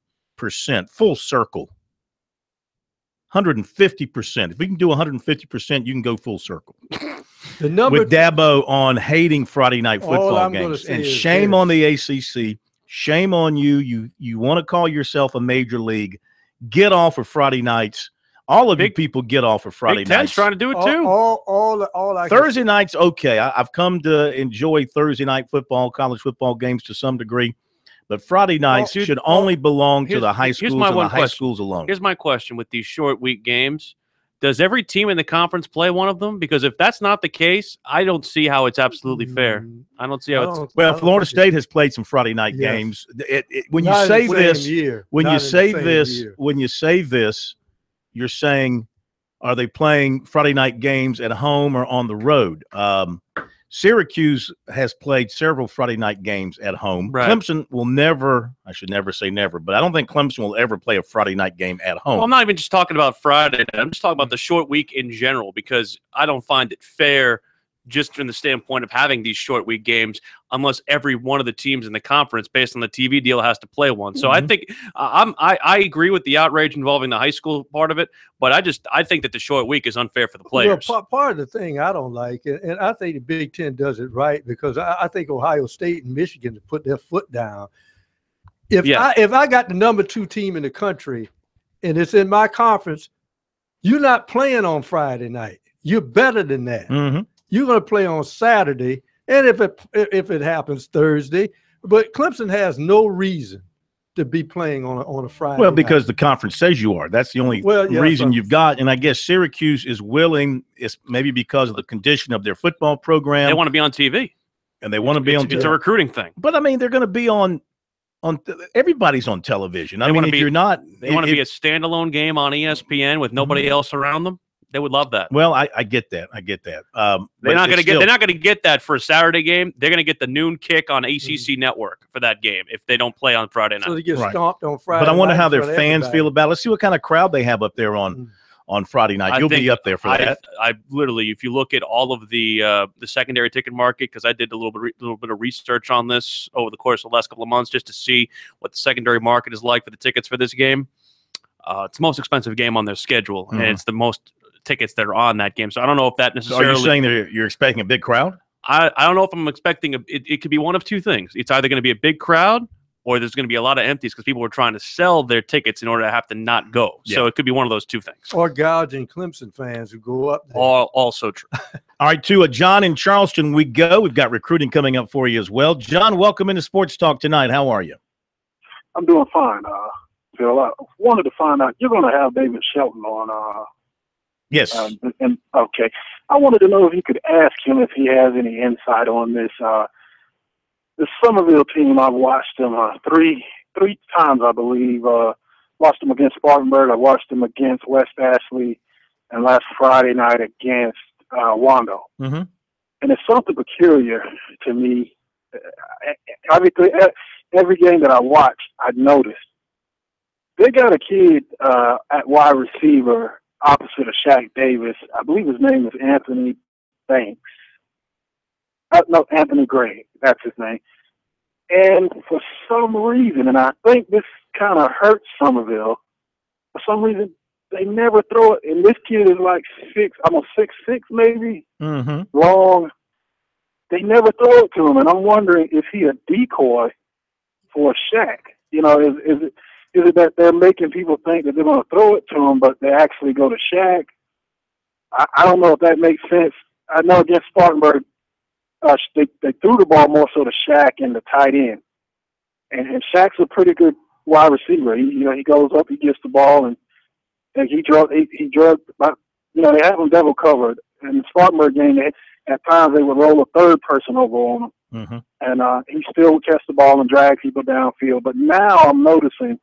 Full circle. 150%. If we can do 150%, you can go full circle. With Dabo on hating Friday night football games. And shame on the ACC. Shame on you. You want to call yourself a major league. Get off of Friday nights. All of you people get off of Friday Big Ten's nights. trying to do it too. All Thursday nights, okay. I've come to enjoy Thursday night football, college football games to some degree. But Friday nights should only belong to the high schools and the high schools alone. Here's my question with these short week games. Does every team in the conference play one of them? Because if that's not the case, I don't see how it's absolutely fair. I don't see how it's – Well, Florida State has played some Friday night games. When you say this, you're saying, are they playing Friday night games at home or on the road? Syracuse has played several Friday night games at home. Right. Clemson will never – I should never say never, but I don't think Clemson will ever play a Friday night game at home. Well, I'm not even just talking about Friday. I'm just talking about the short week in general because I don't find it fair just from the standpoint of having these short week games unless every one of the teams in the conference based on the TV deal has to play one. So I think I agree with the outrage involving the high school part of it, but I think that the short week is unfair for the players. Well, part of the thing I don't like, and I think the Big Ten does it right because I think Ohio State and Michigan to put their foot down. If I got the number 2 team in the country and it's in my conference, you're not playing on Friday night. You're better than that. Mm-hmm. You're going to play on Saturday, and if it happens Thursday, but Clemson has no reason to be playing on a Friday. Well, because the conference says you are. That's the only reason you've got. And I guess Syracuse is willing. It's maybe because of the condition of their football program. They want to be on TV, and they want to be on. It's a recruiting thing. But I mean, they're going to be on everybody's on television. I mean, if you're not, they want to be a standalone game on ESPN with nobody else around them. They would love that. Well, I get that. They're not going to get that for a Saturday game. They're going to get the noon kick on ACC Network for that game if they don't play on Friday night. So they get stomped on Friday. But I wonder how their fans feel about it. Let's see what kind of crowd they have up there on Friday night. You'll be up there for that. I literally, if you look at all of the secondary ticket market, because I did a little bit of research on this over the course of the last couple of months just to see what the secondary market is like for the tickets for this game. It's the most expensive game on their schedule, and it's the most tickets that are on that game. So I don't know if that necessarily. So are you saying you're expecting a big crowd? I don't know if I'm expecting it could be one of two things. It's either going to be a big crowd or there's going to be a lot of empties because people were trying to sell their tickets in order to have to not go. Yeah. So it could be one of those two things. Or gouging Clemson fans who go up there. Also true. All right, to John in Charleston we go. We've got recruiting coming up for you as well. John, welcome into Sports Talk tonight. How are you? I'm doing fine, Phil. I wanted to find out, you're going to have David Shelton on yes. Okay. I wanted to know if you could ask him if he has any insight on this. The Somerville team, I've watched them three times, I believe. Watched them against Spartanburg. I watched them against West Ashley, and last Friday night against Wando. Mm-hmm. And it's something peculiar to me. Every game that I watched, I noticed they got a kid at wide receiver opposite of Shaq Davis. I believe his name is Anthony Banks. No, Anthony Gray. That's his name. And for some reason, and I think this kind of hurts Somerville, for some reason, they never throw it. And this kid is like 6'6" maybe, long. They never throw it to him. And I'm wondering, is he a decoy for Shaq? You know, is it that they're making people think that they're going to throw it to him, but they actually go to Shaq? I don't know if that makes sense. I know against Spartanburg, they threw the ball more so to Shaq and the tight end. And Shaq's a pretty good wide receiver. He goes up, he gets the ball, and he drugged, they have him double covered. In the Spartanburg game, at times they would roll a third person over on him. Mm-hmm. And he still would catch the ball and drag people downfield. But now I'm noticing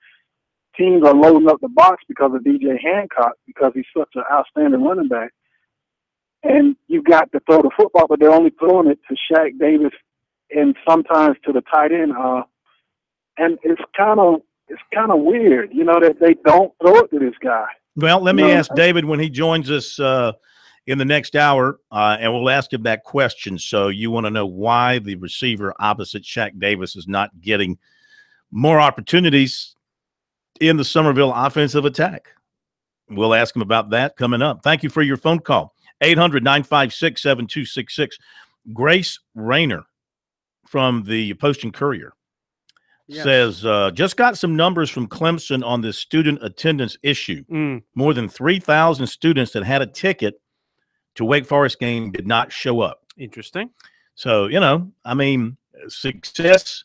teams are loading up the box because of DJ Hancock, because he's such an outstanding running back. And you've got to throw the football, but they're only throwing it to Shaq Davis and sometimes to the tight end. And it's kind of weird, that they don't throw it to this guy. Well, let me ask David when he joins us in the next hour, and we'll ask him that question. So you want to know why the receiver opposite Shaq Davis is not getting more opportunities in the Somerville offensive attack. We'll ask him about that coming up. Thank you for your phone call. 800-956-7266. Grace Rayner from the Post and Courier says, just got some numbers from Clemson on this student attendance issue. More than 3,000 students that had a ticket to Wake Forest game did not show up. Interesting. So, success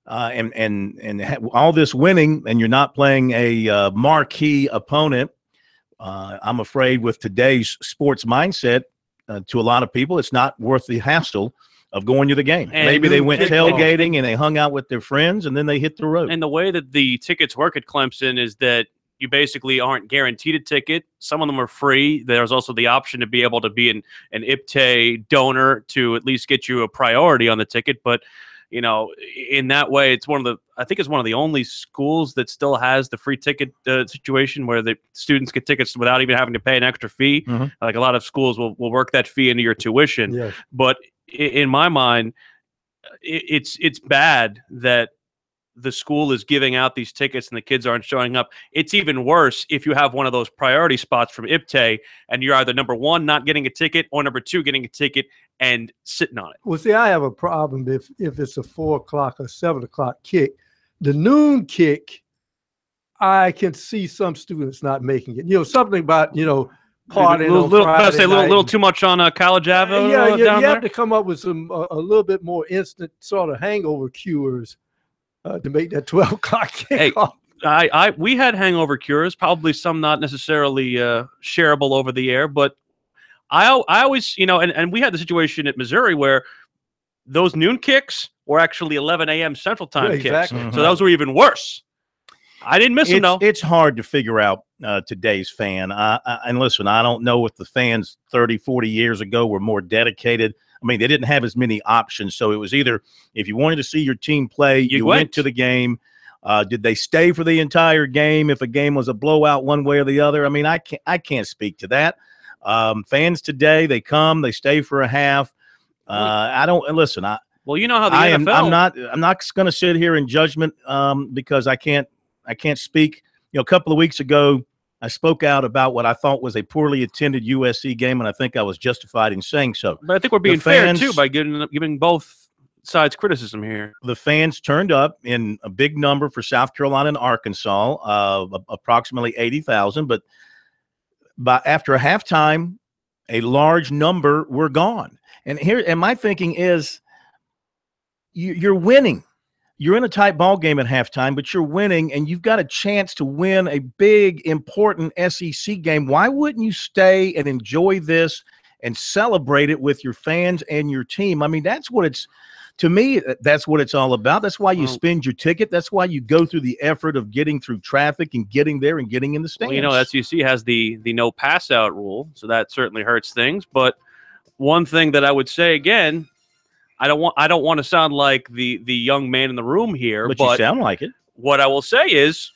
and all this winning, and you're not playing a marquee opponent. I'm afraid with today's sports mindset, to a lot of people, it's not worth the hassle of going to the game. And maybe they went tailgating and they hung out with their friends, and then they hit the road. And the way that the tickets work at Clemson is that you basically aren't guaranteed a ticket. Some of them are free. There's also the option to be able to be an IPTAY donor to at least get you a priority on the ticket. But, in that way, I think it's one of the only schools that still has the free ticket situation where the students get tickets without even having to pay an extra fee. Mm-hmm. Like a lot of schools will work that fee into your tuition. Yes. But in my mind, it's bad that the school is giving out these tickets and the kids aren't showing up. It's even worse if you have one of those priority spots from IPTAY and you're either number one, not getting a ticket, or number two, getting a ticket and sitting on it. Well, see, I have a problem if it's a 4 o'clock or 7 o'clock kick. The noon kick, I can see some students not making it. Something about, partying on Friday night. A little too much on College Ave. You have to come up with some a little bit more instant sort of hangover cures to make that 12 o'clock kickoff. Hey, we had hangover cures, probably some not necessarily shareable over the air, but I always, and we had the situation at Missouri where those noon kicks were actually 11 a.m. Central Time kicks. Mm-hmm. So those were even worse. I didn't miss them, though. It's hard to figure out today's fan. And listen, I don't know if the fans 30, 40 years ago were more dedicated. I mean, they didn't have as many options. So it was either if you wanted to see your team play, you went to the game. Did they stay for the entire game if a game was a blowout one way or the other? I mean, I can't speak to that. Fans today, they come, they stay for a half. I don't listen. Well, you know how the NFL. I'm not going to sit here in judgment because I can't speak. A couple of weeks ago, I spoke out about what I thought was a poorly attended USC game, and I think I was justified in saying so. But I think we're being fair, too, by giving both sides criticism here. The fans turned up in a big number for South Carolina and Arkansas, approximately 80,000. But after a halftime, a large number were gone. And my thinking is you're winning. You're in a tight ball game at halftime, but you're winning, and you've got a chance to win a big, important SEC game. Why wouldn't you stay and enjoy this and celebrate it with your fans and your team? I mean, to me, that's what it's all about. That's why you spend your ticket. That's why you go through the effort of getting through traffic and getting there and getting in the stands. Well, SEC has the no pass out rule, so that certainly hurts things. But one thing that I would say again, I don't want to sound like the young man in the room here, but you sound like it. What I will say is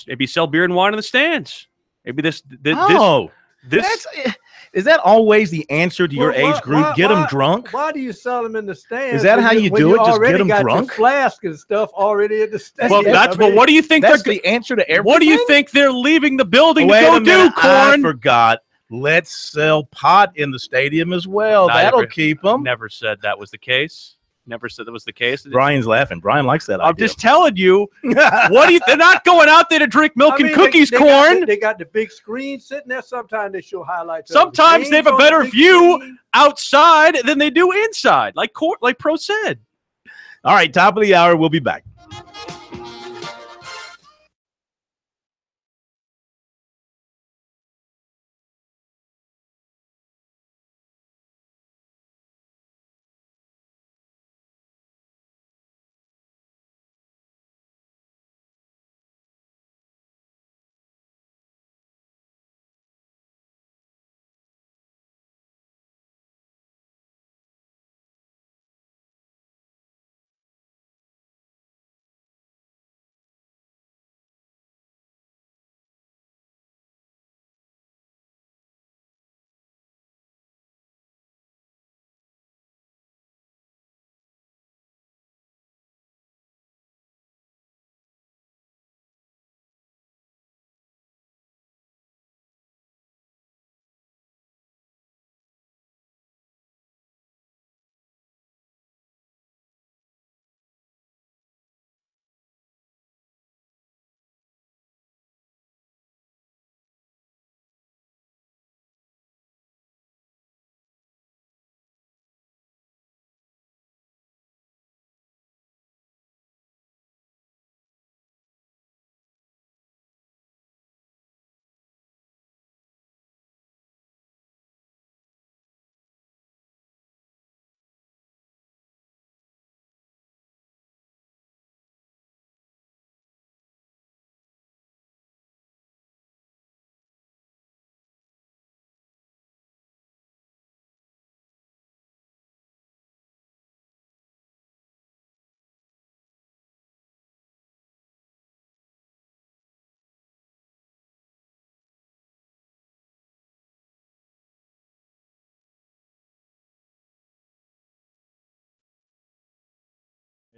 maybe sell beer and wine in the stands. Maybe this is that always the answer to your age group? Get them drunk? Why do you sell them in the stands? Is that how you do it? Just get them drunk? Your flask and stuff already in the stands. Well, what do you think? That's the answer to everything. What do you think they're leaving the building to go do, Corn? I forgot. Let's sell pot in the stadium as well. That'll keep them. Never said that was the case. Never said that was the case. Brian's laughing. Brian likes that idea. I'm just telling you. They're not going out there to drink milk and cookies, Corn. They got the big screen sitting there. Sometimes they show highlights. Sometimes they have a better view outside than they do inside, like Pro said. All right, top of the hour. We'll be back.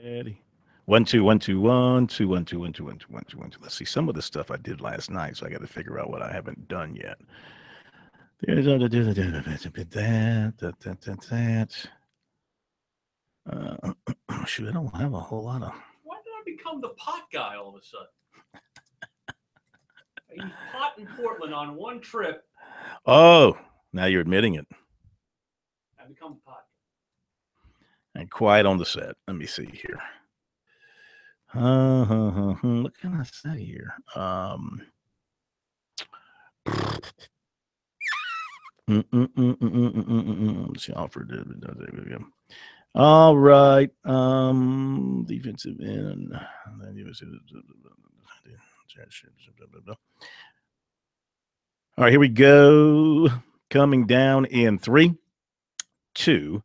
Ready. 1 2 1 2 1 2 1 2 1 2 1 2 1 2 1 2. Let's see some of the stuff I did last night, so I got to figure out what I haven't done yet. There's shoot, I don't have a whole lot of. Why did I become the pot guy all of a sudden? I used pot in Portland on one trip. Oh, now you're admitting it. I become pot. And quiet on the set. Let me see here. What can I say here? Let's see, offered. All right. Defensive end. All right, here we go. Coming down in 3, 2,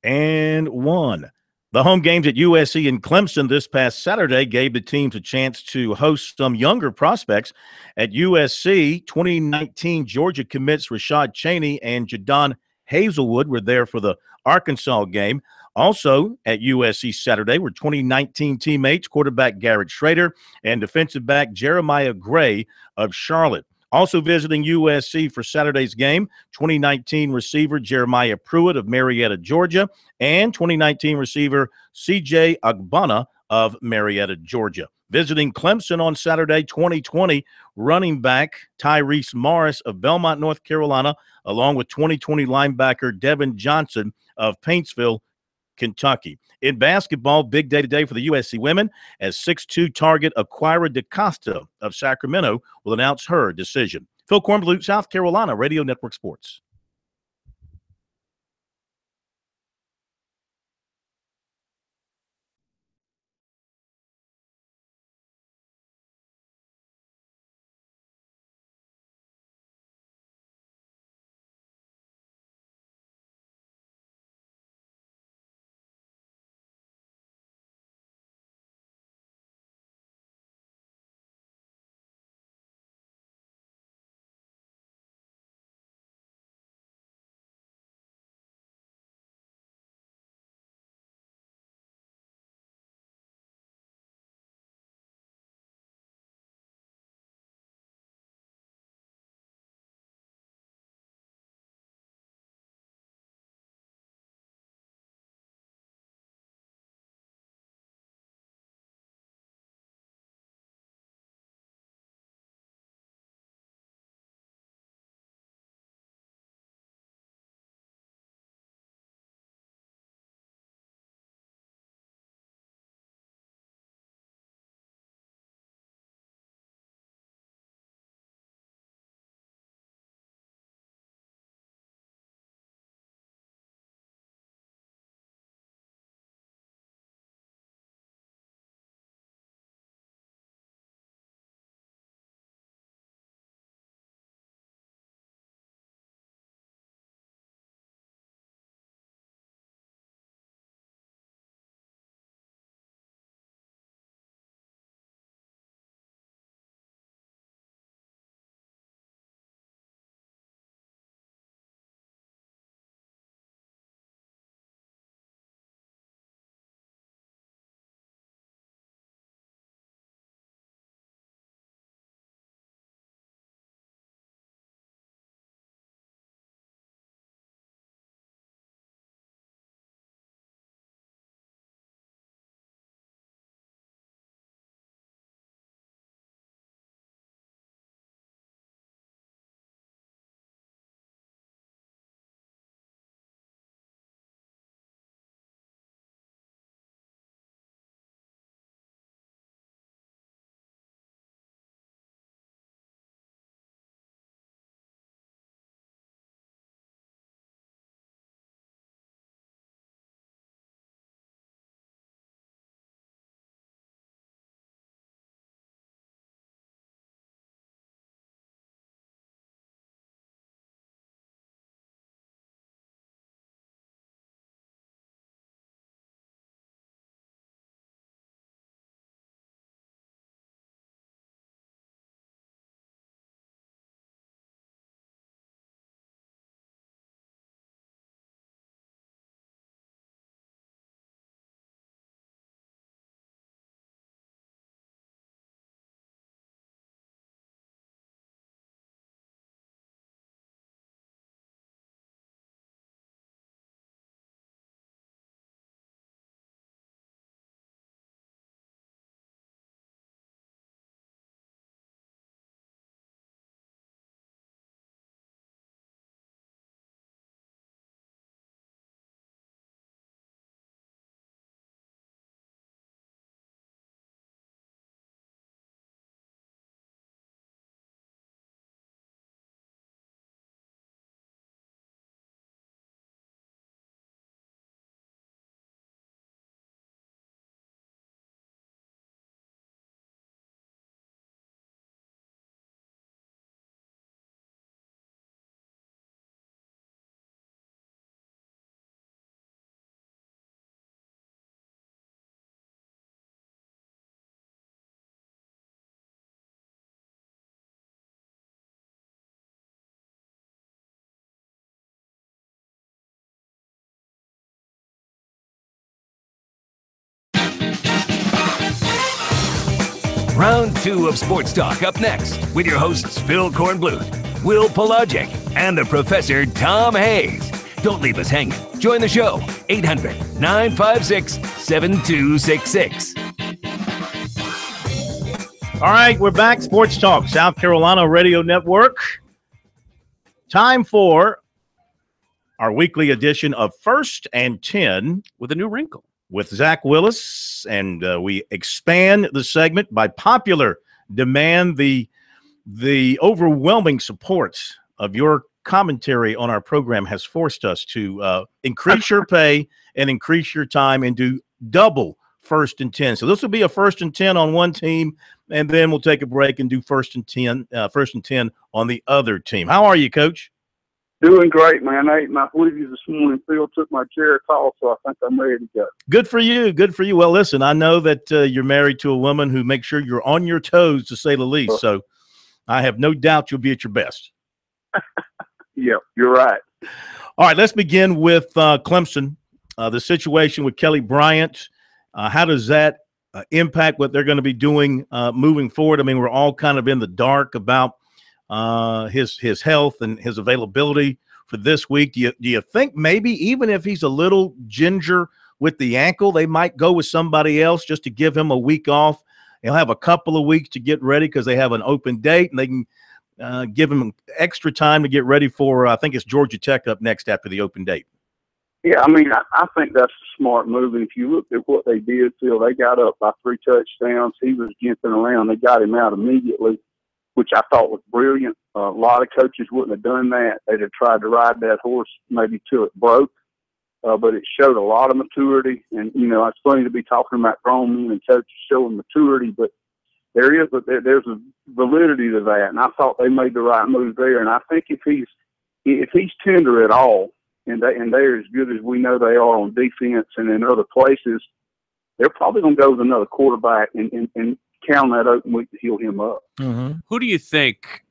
and 1. The home games at USC and Clemson this past Saturday gave the teams a chance to host some younger prospects. At USC, 2019 Georgia commits Rashad Cheney and Jadon Hazelwood were there for the Arkansas game. Also at USC Saturday were 2019 teammates quarterback Garrett Schrader and defensive back Jeremiah Gray of Charlotte. Also visiting USC for Saturday's game, 2019 receiver Jeremiah Pruitt of Marietta, Georgia, and 2019 receiver C.J. Agbana of Marietta, Georgia. Visiting Clemson on Saturday, 2020 running back Tyrese Morris of Belmont, North Carolina, along with 2020 linebacker Devin Johnson of Paintsville, Kentucky. In basketball, big day today for the USC women as 6'2 target Aquira DaCosta of Sacramento will announce her decision. Phil Kornblut, South Carolina Radio Network Sports. Round 2 of Sports Talk up next with your hosts Phil Kornbluth, Will Pelagic, and the Professor Tom Hayes. Don't leave us hanging. Join the show, 800-956-7266. All right, we're back. Sports Talk, South Carolina Radio Network. Time for our weekly edition of First and 10 with a new wrinkle with Zach Willis, and we expand the segment by popular demand. The overwhelming support of your commentary on our program has forced us to increase your pay and increase your time and do double First and 10. So this will be a First and 10 on one team, and then we'll take a break and do First and 10 on the other team. How are you, Coach? Doing great, man. I ate my Wheaties this morning. Phil took my chair off, so I think I'm ready to go. Good for you. Good for you. Well, listen, I know that you're married to a woman who makes sure you're on your toes, to say the least. So I have no doubt you'll be at your best. Yeah, you're right. All right, let's begin with Clemson. The situation with Kelly Bryant. How does that impact what they're going to be doing moving forward? I mean, we're all kind of in the dark about his health and his availability for this week. Do you think maybe even if he's a little ginger with the ankle, they might go with somebody else just to give him a week off? He'll have a couple of weeks to get ready because they have an open date, and they can give him extra time to get ready for, I think it's Georgia Tech up next after the open date. Yeah, I mean, I think that's a smart move. And if you look at what they did, Phil, they got up by 3 touchdowns. He was gimping around. They got him out immediately, which I thought was brilliant. A lot of coaches wouldn't have done that. They'd have tried to ride that horse maybe till it broke. But it showed a lot of maturity. And, you know, it's funny to be talking about grown men and coaches showing maturity, but there's a validity to that. And I thought they made the right move there. And I think if he's tender at all, and they're as good as we know they are on defense and in other places, they're probably going to go with another quarterback and count that open week to heal him up. Mm-hmm. Who do you think,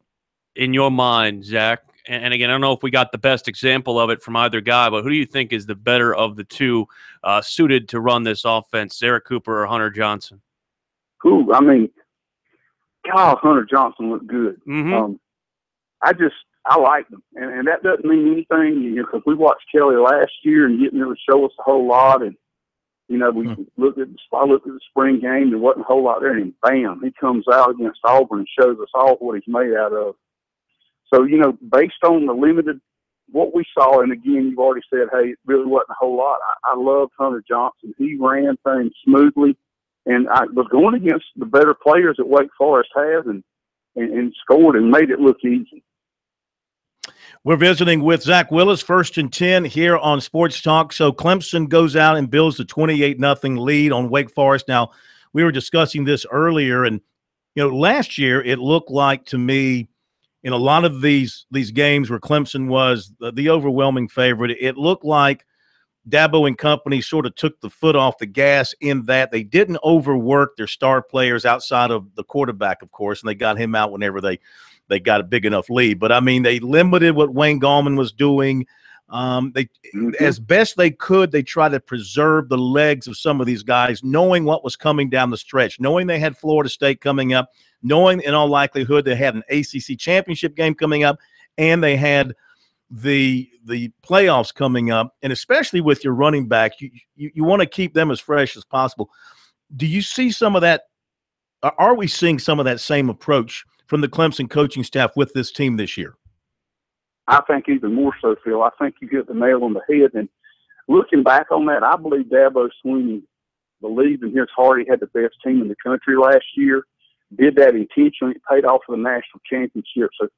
in your mind, Zach, and again, I don't know if we got the best example of it from either guy, but who do you think is the better of the two suited to run this offense, Sarah Cooper or Hunter Johnson? Who? I mean, God, Hunter Johnson looked good. Mm-hmm. I like them, and that doesn't mean anything, you know, because we watched Kelly last year and didn't really show us a whole lot, and you know, I looked at the spring game. There wasn't a whole lot there, and bam, he comes out against Auburn and shows us all what he's made out of. So, you know, based on the limited what we saw, and again, you've already said, hey, it really wasn't a whole lot. I loved Hunter Johnson. He ran things smoothly, and I was going against the better players that Wake Forest has, and scored and made it look easy. We're visiting with Zach Willis, First and 10 here on Sports Talk. So Clemson goes out and builds the 28-0 lead on Wake Forest. Now, we were discussing this earlier, and you know, last year it looked like to me in a lot of these games where Clemson was the overwhelming favorite, it looked like Dabo and company sort of took the foot off the gas in that they didn't overwork their star players outside of the quarterback, of course, and they got him out whenever they got a big enough lead. But, I mean, they limited what Wayne Gallman was doing. As best they could, they tried to preserve the legs of some of these guys, knowing what was coming down the stretch, knowing they had Florida State coming up, knowing in all likelihood they had an ACC championship game coming up, and they had the playoffs coming up. And especially with your running back, you want to keep them as fresh as possible. Do you see some of that? Are we seeing some of that same approach from the Clemson coaching staff with this team this year? I think even more so, Phil. I think you hit the nail on the head. And looking back on that, I believe Dabo Swinney believed in his heart he had the best team in the country last year, did that intentionally. It paid off for the national championship. So,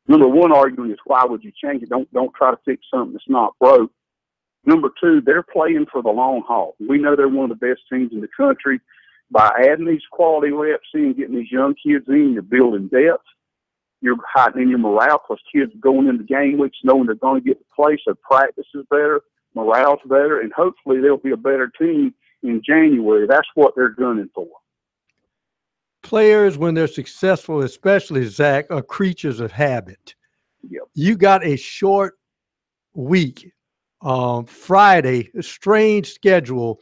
number one argument is, why would you change it? Don't try to fix something that's not broke. Number two, they're playing for the long haul. We know they're one of the best teams in the country. By adding these quality reps in, getting these young kids in, you're building depth. You're heightening your morale because kids going into game weeks knowing they're going to get to play, so practice is better, morale's better, and hopefully they'll be a better team in January. That's what they're gunning for. Players, when they're successful, especially Zach, are creatures of habit. Yep. You got a short week, Friday, a strange schedule.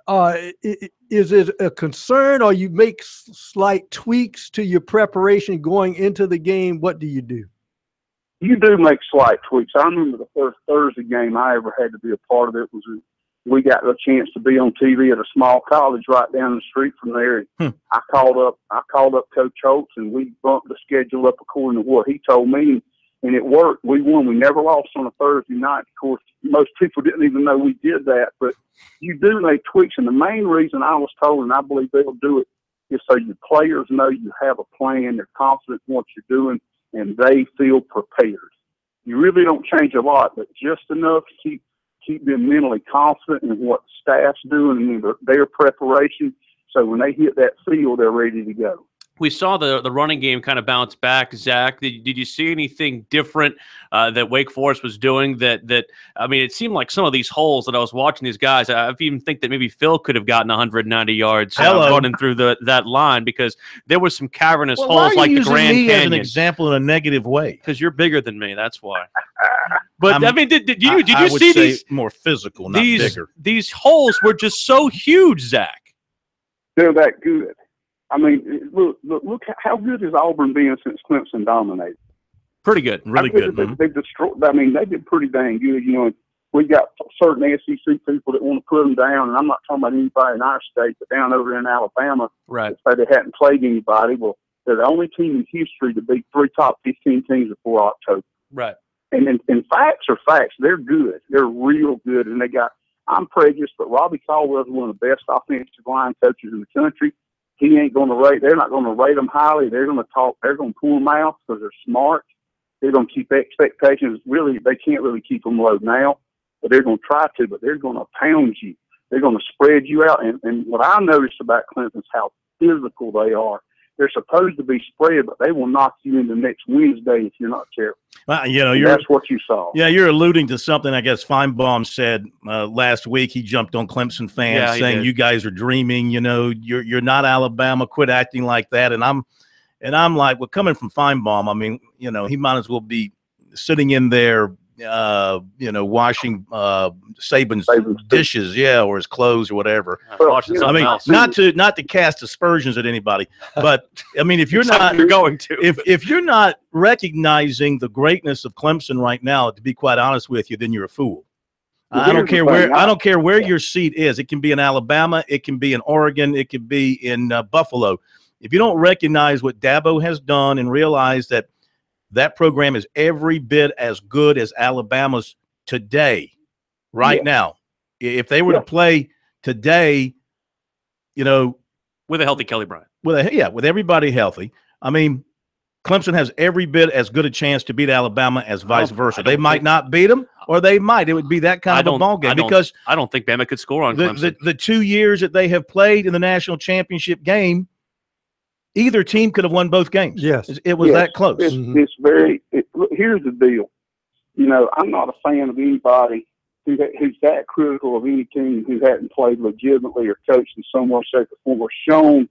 is it a concern, or you make slight tweaks to your preparation going into the game? What do? You do make slight tweaks. I remember the first Thursday game I ever had to be a part of. It was we got a chance to be on TV at a small college right down the street from there. I called up Coach Holtz, and we bumped the schedule up according to what he told me, and it worked. We won. We never lost on a Thursday night. Of course, most people didn't even know we did that, but you do make tweaks, and the main reason I was told, and I believe they'll do it, is so your players know you have a plan, they're confident in what you're doing, and they feel prepared. You really don't change a lot, but just enough to keep them mentally confident in what the staff's doing and in their preparation, so when they hit that field, they're ready to go. We saw the running game kind of bounce back. Zach, did you see anything different that Wake Forest was doing? That I mean, it seemed like some of these holes that I was watching these guys. I even think that maybe Phil could have gotten 190 yards running through that line, because there was some cavernous holes like the Grand Canyon. As an example in a negative way, because you're bigger than me. That's why. But I mean, did you see these more physical, not bigger? These holes were just so huge, Zach. They're that good. I mean, look how good has Auburn been since Clemson dominated? Pretty good, really good. They've destroyed. I mean, they've been pretty dang good. You know, we got certain SEC people that want to put them down, and I'm not talking about anybody in our state, but down over in Alabama, right? That say they hadn't played anybody. Well, they're the only team in history to beat 3 top 15 teams before October. Right. And facts are facts. They're good. They're real good, and they got. I'm prejudiced, but Robbie Caldwell is one of the best offensive line coaches in the country. He ain't going to rate. They're not going to rate them highly. They're going to talk. They're going to pull them out because they're smart. They're going to keep expectations. Really, they can't really keep them low now, but they're going to try to. But they're going to pound you. They're going to spread you out. And what I noticed about Clemson is how physical they are. They're supposed to be spread, but they will knock you into next Wednesday if you're not careful. Well, you know, that's what you saw. Yeah, you're alluding to something I guess Feinbaum said last week. He jumped on Clemson fans saying you guys are dreaming. You know, you're not Alabama. Quit acting like that. And I'm like, well, coming from Feinbaum, I mean, you know, he might as well be sitting in there, you know, washing Saban's dishes, or his clothes or whatever. I mean, not to cast aspersions at anybody, but I mean, if you're not if you're not recognizing the greatness of Clemson right now, to be quite honest with you, then you're a fool. I don't care where your seat is. It can be in Alabama, it can be in Oregon, it could be in Buffalo. If you don't recognize what Dabo has done and realize that that program is every bit as good as Alabama's today, now. If they were to play today, you know, with a healthy Kelly Bryant, with everybody healthy, I mean, Clemson has every bit as good a chance to beat Alabama as vice versa. They might not beat them, or they might. It would be that kind of a ball game because I don't think Bama could score on Clemson. The 2 years that they have played in the national championship game, either team could have won both games. Yes. It was that close. It's here's the deal. You know, I'm not a fan of anybody who's that critical of any team who hadn't played legitimately or coached in some way, shape, or form or shown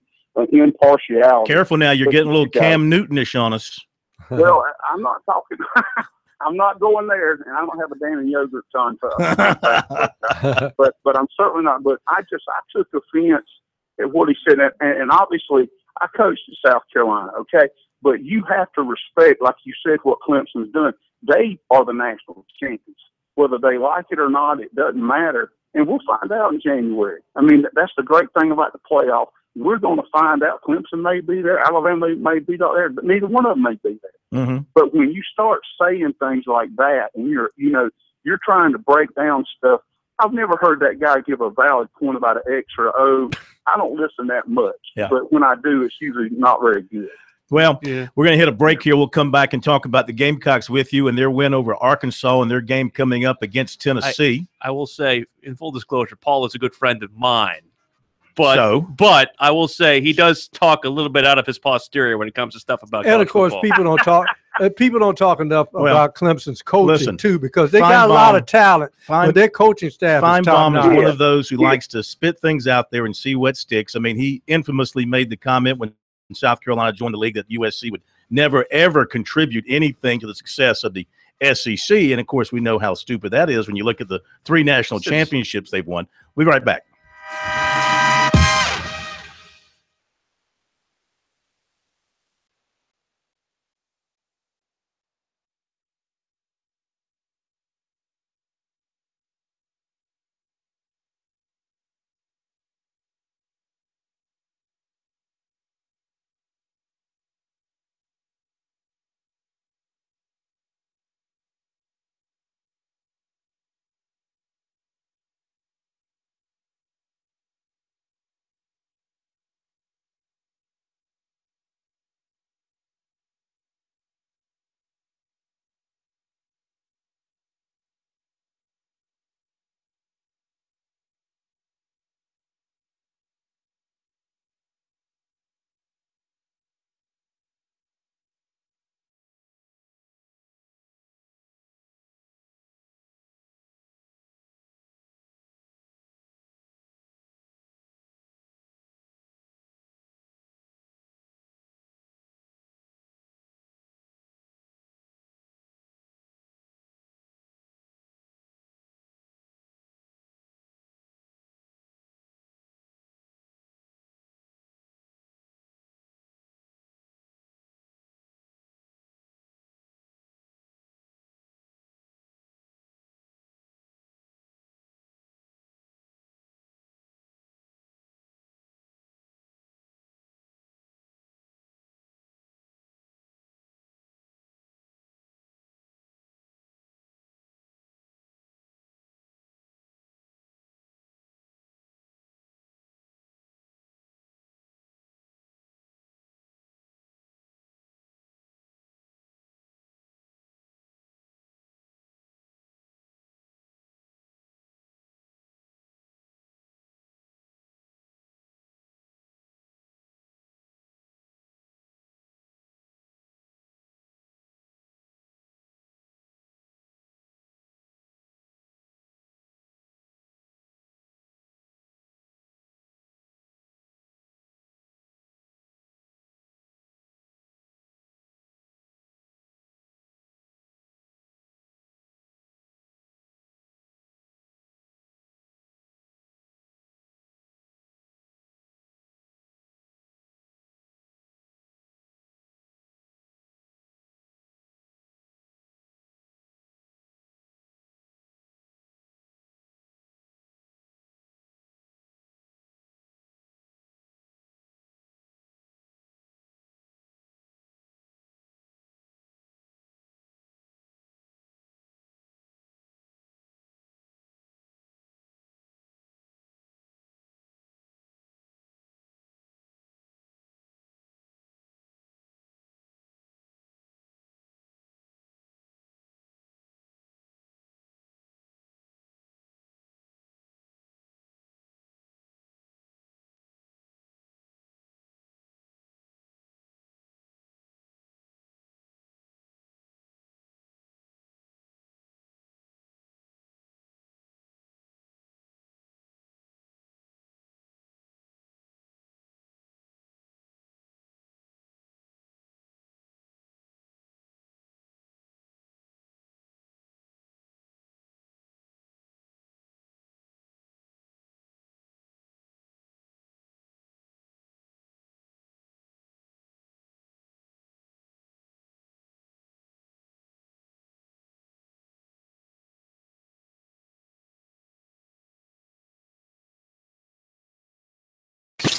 impartiality. Careful now. You're getting a little Cam Newton-ish on us. Well, I'm not talking – I'm not going there, and I don't have a Danny Yogurt tongue. but I'm certainly not. But I took offense at what he said, and obviously – I coached in South Carolina, okay? But you have to respect, like you said, what Clemson's doing. They are the national champions. Whether they like it or not, it doesn't matter. And we'll find out in January. I mean, that's the great thing about the playoff. We're going to find out. Clemson may be there. Alabama may be there. But neither one of them may be there. Mm-hmm. But when you start saying things like that and you're trying to break down stuff, I've never heard that guy give a valid point about an X or an O. I don't listen that much, but when I do, it's usually not very good. Well, we're going to hit a break here. We'll come back and talk about the Gamecocks with you and their win over Arkansas and their game coming up against Tennessee. I will say, in full disclosure, Paul is a good friend of mine. But I will say he does talk a little bit out of his posterior when it comes to stuff about college football. People don't talk. People don't talk enough about Clemson's coaching too, because they got a lot of talent, but their coaching staff is top-notch. Feinbaum is one of those who likes to spit things out there and see what sticks. I mean, he infamously made the comment when South Carolina joined the league that USC would never ever contribute anything to the success of the SEC, and of course we know how stupid that is when you look at the 3 national championships they've won. We'll be right back.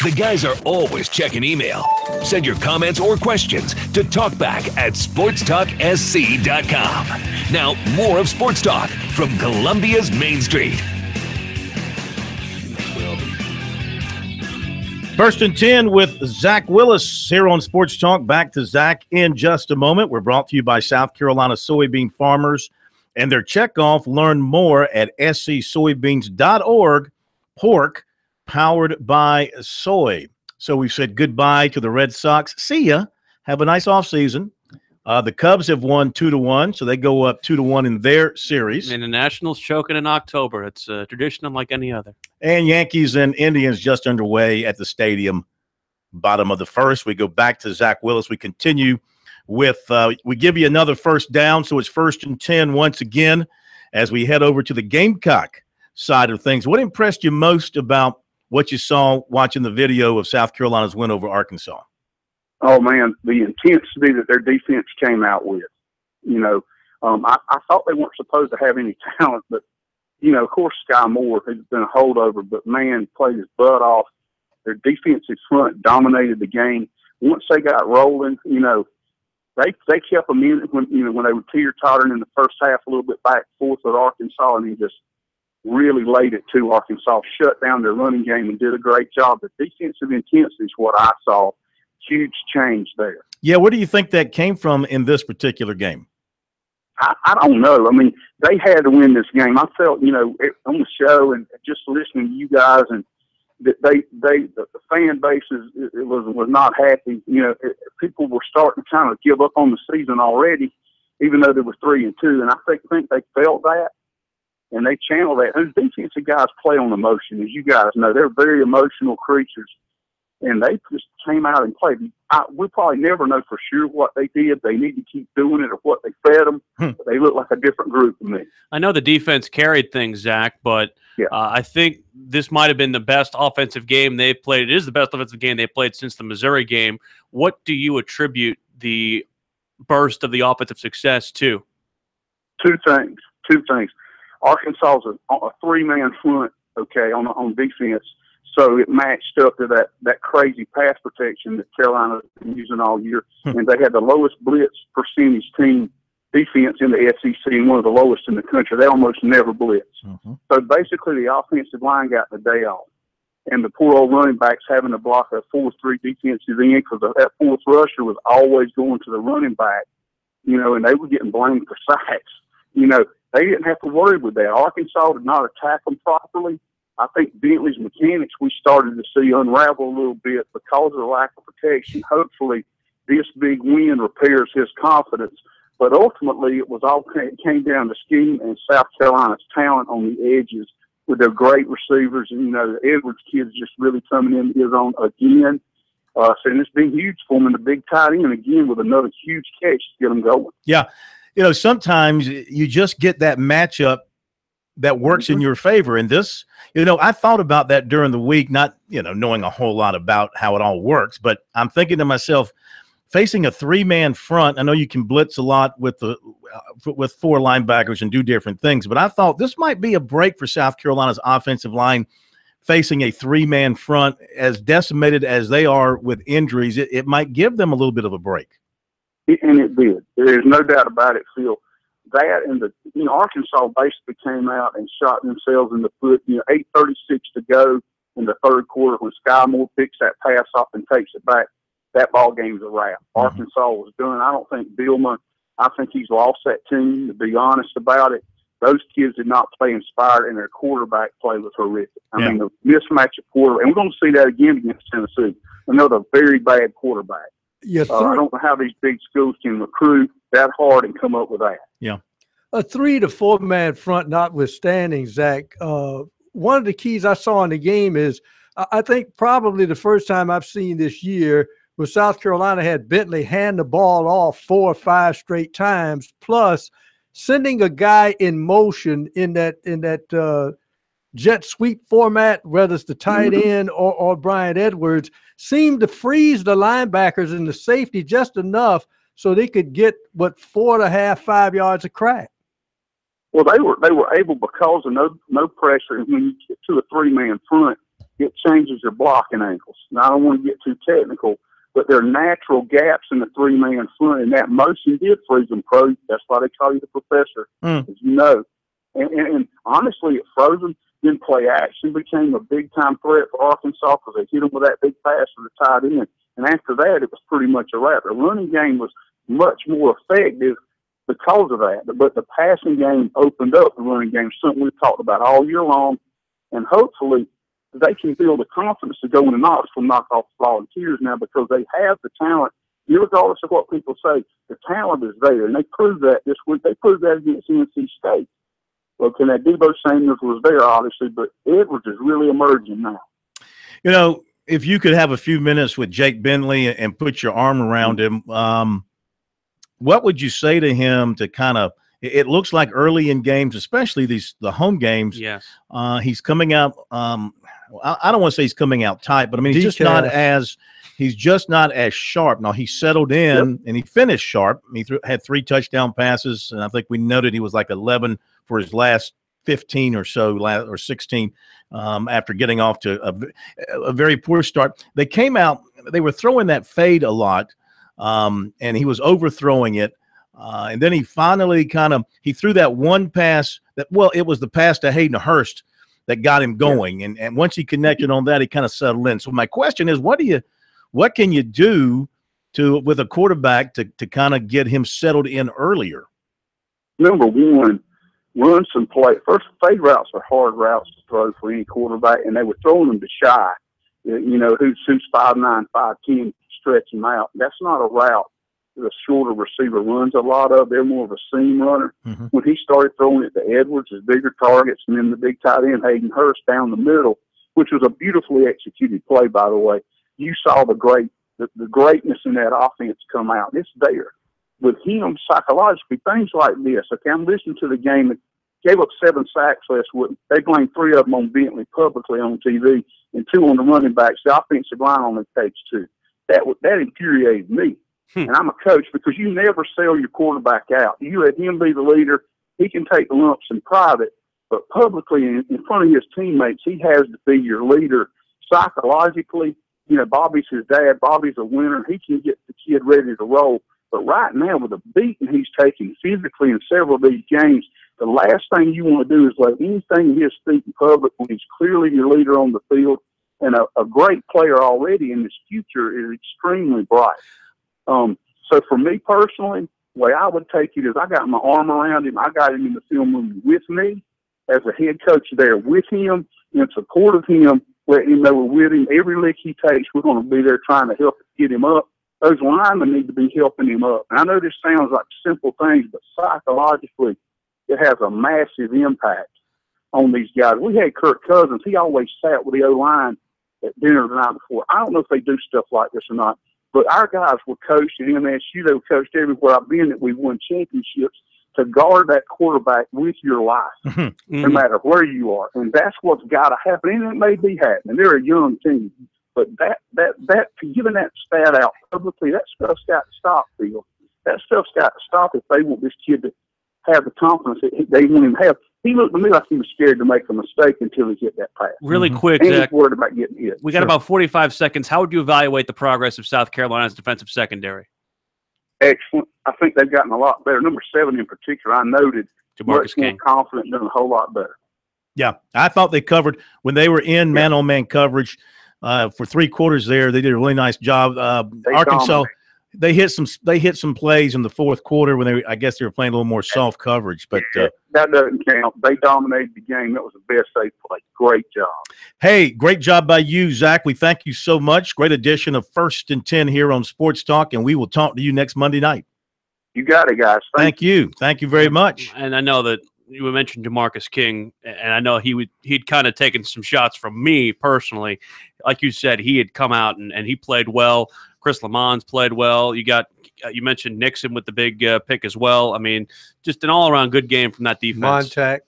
The guys are always checking email. Send your comments or questions to talkback@sportstalksc.com. Now, more of Sports Talk from Columbia's Main Street. First and 10 with Zach Willis here on Sports Talk. Back to Zach in just a moment. We're brought to you by South Carolina soybean farmers and their checkoff. Learn more at scsoybeans.org. Pork powered by soy. So we've said goodbye to the Red Sox. See ya. Have a nice offseason. The Cubs have won 2-1, so they go up 2-1 in their series. And the Nationals choking in October. It's a tradition unlike any other. And Yankees and Indians just underway at the stadium, bottom of the first. We go back to Zach Willis. We continue with we give you another first down, so it's 1st and 10 once again as we head over to the Gamecock side of things. What impressed you most about what you saw watching the video of South Carolina's win over Arkansas? Oh, man, the intensity that their defense came out with. You know, I thought they weren't supposed to have any talent, but, you know, of course, Sky Moore has been a holdover, but, man, played his butt off. Their defensive front dominated the game. Once they got rolling, you know, they kept them in when they were teeter-tottering in the first half a little bit back and forth with Arkansas, and he just really laid it to Arkansas, shut down their running game and did a great job. The defensive intensity is what I saw. Huge change there. Yeah, where do you think that came from in this particular game? I don't know. I mean, they had to win this game. I felt, you know, on the show and just listening to you guys, and the fan base was not happy. You know, people were starting to kind of give up on the season already, even though they were 3-2. And I think they felt that, and they channeled that. Those defensive guys play on emotion, as you guys know. They're very emotional creatures. And they just came out and played. We probably never know for sure what they did. They need to keep doing it or what they fed them. But they look like a different group to me. I know the defense carried things, Zach, but yeah. I think this might have been the best offensive game they've played. It is the best offensive game they've played since the Missouri game. What do you attribute the burst of the offensive success to? Two things. Arkansas is a three-man front, okay, on defense. So it matched up to that crazy pass protection that Carolina's been using all year. And they had the lowest blitz percentage team defense in the SEC and one of the lowest in the country. They almost never blitz. So basically the offensive line got the day off. And the poor old running backs having to block a 4-3 defensive end because that fourth rusher was always going to the running back, you know, and they were getting blamed for sacks. You know, they didn't have to worry with that. Arkansas did not attack them properly. I think Bentley's mechanics we started to see unravel a little bit because of the lack of protection. Hopefully this big win repairs his confidence. But ultimately it came down to scheme and South Carolina's talent on the edges with their great receivers. And, you know, the Edwards kid's just really coming into his own again. And it's been huge for him in the big tight end again with another huge catch to get him going. Yeah. You know, sometimes you just get that matchup that works in your favor. And this, you know, I thought about that during the week, not, you know, knowing a whole lot about how it all works, but I'm thinking to myself, facing a three-man front, I know you can blitz a lot with four linebackers and do different things, but I thought this might be a break for South Carolina's offensive line facing a three-man front. As decimated as they are with injuries, it might give them a little bit of a break. And it did. There's no doubt about it, Phil. That and Arkansas basically came out and shot themselves in the foot. 8:36 to go in the third quarter when Sky Moore picks that pass off and takes it back. That ball game's a wrap. Arkansas was done. I don't think Billman. I think he's lost that team. To be honest about it, those kids did not play inspired, and their quarterback play was horrific. I mean, the mismatch of quarterback, and we're going to see that again against Tennessee. Another very bad quarterback. Yes, I don't know how these big schools can recruit that hard and come up with that. Yeah. A 3 to 4 man front notwithstanding, Zach, one of the keys I saw in the game is I think probably the first time I've seen this year where South Carolina had Bentley hand the ball off 4 or 5 straight times, plus sending a guy in motion in that jet sweep format, whether it's the tight end or Brian Edwards, seemed to freeze the linebackers and the safety just enough so they could get 4.5, 5 yards of crack. Well, they were able because of no pressure. And when you get to a 3-man front, it changes your blocking angles. Now, I don't want to get too technical, but there are natural gaps in the three-man front, and that motion did freeze them, Pro. That's why they call you the professor, as you know. And honestly, it froze them. Then play action became a big-time threat for Arkansas because they hit them with that big pass to the tight end. And after that, it was pretty much a wrap. The running game was much more effective because of that. But the passing game opened up the running game, something we've talked about all year long. And hopefully they can build the confidence to go into Knoxville, knock off the Volunteers now because they have the talent. Regardless of what people say, the talent is there. And they proved that this week. They proved that against NC State. Well, Debo Samuels was there, obviously, but Edwards is really emerging now. You know, if you could have a few minutes with Jake Bentley and put your arm around him, what would you say to him to kind of – it looks like early in games, especially the home games, yes, he's coming out I don't want to say he's coming out tight, but I mean, he's just not as sharp. Now, he settled in and he finished sharp. He had 3 touchdown passes, and I think we noted he was like 11 for his last 15 or so, or 16 after getting off to a very poor start. They came out, they were throwing that fade a lot, and he was overthrowing it. And then he finally he threw that one pass it was the pass to Hayden Hurst that got him going. Yeah. And once he connected on that, he kind of settled in. So my question is, what can you do with a quarterback to kind of get him settled in earlier? Number one, run some play. First, fade routes are hard routes to throw for any quarterback, and they were throwing them to Shy, who's 5'9", 5'10", stretch him out. That's not a route the shorter receiver runs a lot of. They're more of a seam runner. Mm-hmm. When he started throwing it to Edwards, his bigger targets, and then the big tight end, Hayden Hurst, down the middle, which was a beautifully executed play, by the way, you saw the greatness in that offense come out. It's there. With him, psychologically, things like this. Okay, I'm listening to the game that gave up 7 sacks last week. They blamed 3 of them on Bentley publicly on TV and 2 on the running backs. The offensive line only takes 2. That infuriated me. And I'm a coach because you never sell your quarterback out. You let him be the leader. He can take the lumps in private, but publicly in front of his teammates, he has to be your leader psychologically. Bobby's his dad. Bobby's a winner. He can get the kid ready to roll. But right now, with the beating he's taking physically in several of these games, the last thing you want to do is let anything his feet in public when he's clearly your leader on the field and a great player already, and his future is extremely bright. So for me personally, the way I would take it is I got my arm around him. I got him in the film room with me as a head coach there with him, in support of him, letting him know we're with him. Every lick he takes, we're going to be there trying to help get him up. Those linemen need to be helping him up. And I know this sounds like simple things, but psychologically, it has a massive impact on these guys. We had Kirk Cousins. He always sat with the O-line at dinner the night before. I don't know if they do stuff like this or not. But our guys were coached at MSU. They were coached everywhere I've been that we won championships to guard that quarterback with your life, no matter where you are. And that's what's got to happen. And it may be happening. They're a young team. But that giving that stat out publicly, that stuff's got to stop, Phil. That stuff's got to stop if they want this kid to have the confidence that they want him to have. He looked to me like he was scared to make a mistake until he hit that pass. Really quick, and Zach. He's worried about getting hit. We got about 45 seconds. How would you evaluate the progress of South Carolina's defensive secondary? Excellent. I think they've gotten a lot better. Number 7 in particular, I noted, Jamarcus King, more confident, doing a whole lot better. Yeah, I thought they covered when they were in man-on-man coverage for 3 quarters there. They did a really nice job. Arkansas. Dominate. They hit some plays in the 4th quarter when I guess they were playing a little more soft coverage, but that doesn't count. They dominated the game. That was the best they played. Great job. Hey, great job by you, Zach. We thank you so much. Great edition of 1st and 10 here on Sports Talk, and we will talk to you next Monday night. You got it, guys. Thank you. Thank you very much. And I know that you mentioned Jamarcus King, and I know he'd kind of taken some shots from me personally. Like you said, he had come out and he played well. Chris Lamons played well. You mentioned Nixon with the big pick as well. I mean, just an all-around good game from that defense. Montag.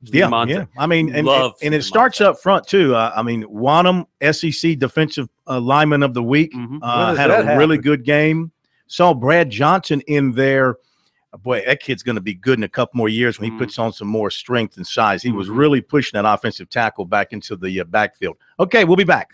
Yeah. I mean, and it starts up front too. Wanham, SEC Defensive Lineman of the Week, had a really good game. Saw Brad Johnson in there boy, that kid's going to be good in a couple more years when he puts on some more strength and size. He was really pushing that offensive tackle back into the backfield. Okay, we'll be back.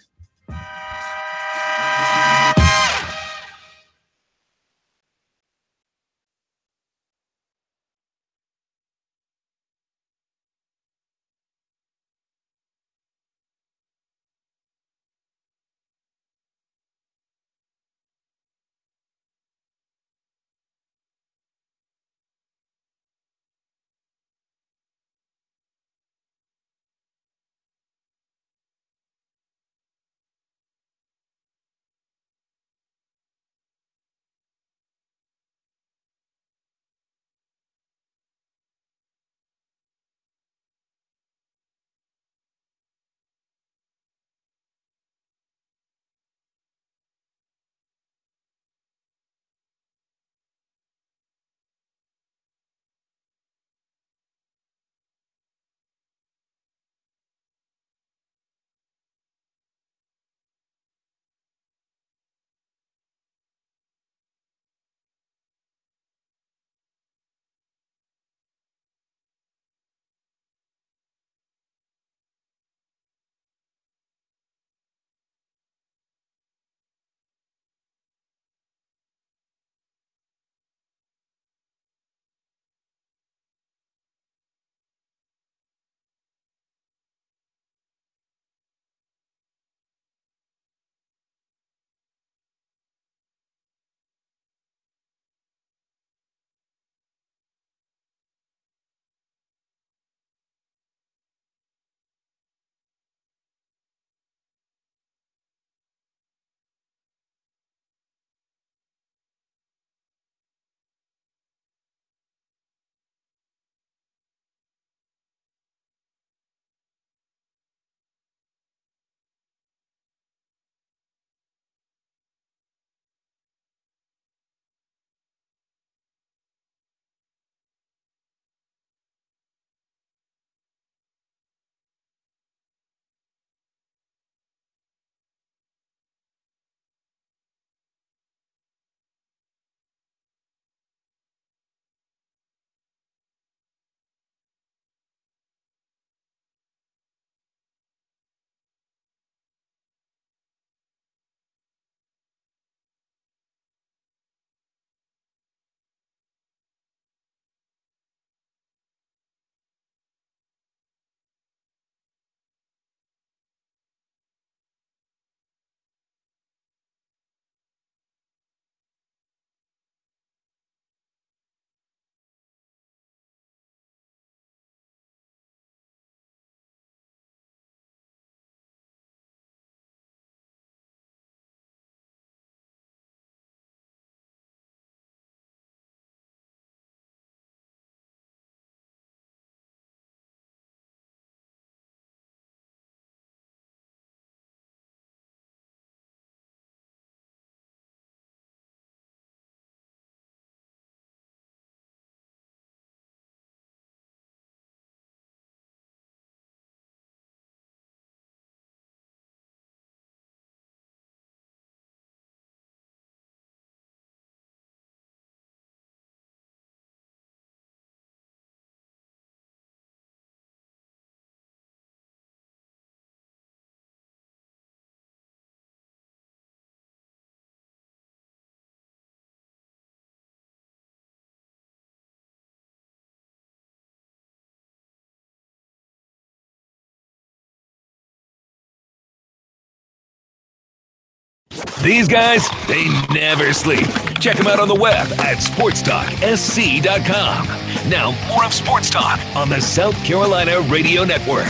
These guys, they never sleep. Check them out on the web at SportsTalkSC.com. Now, more of Sports Talk on the South Carolina Radio Network.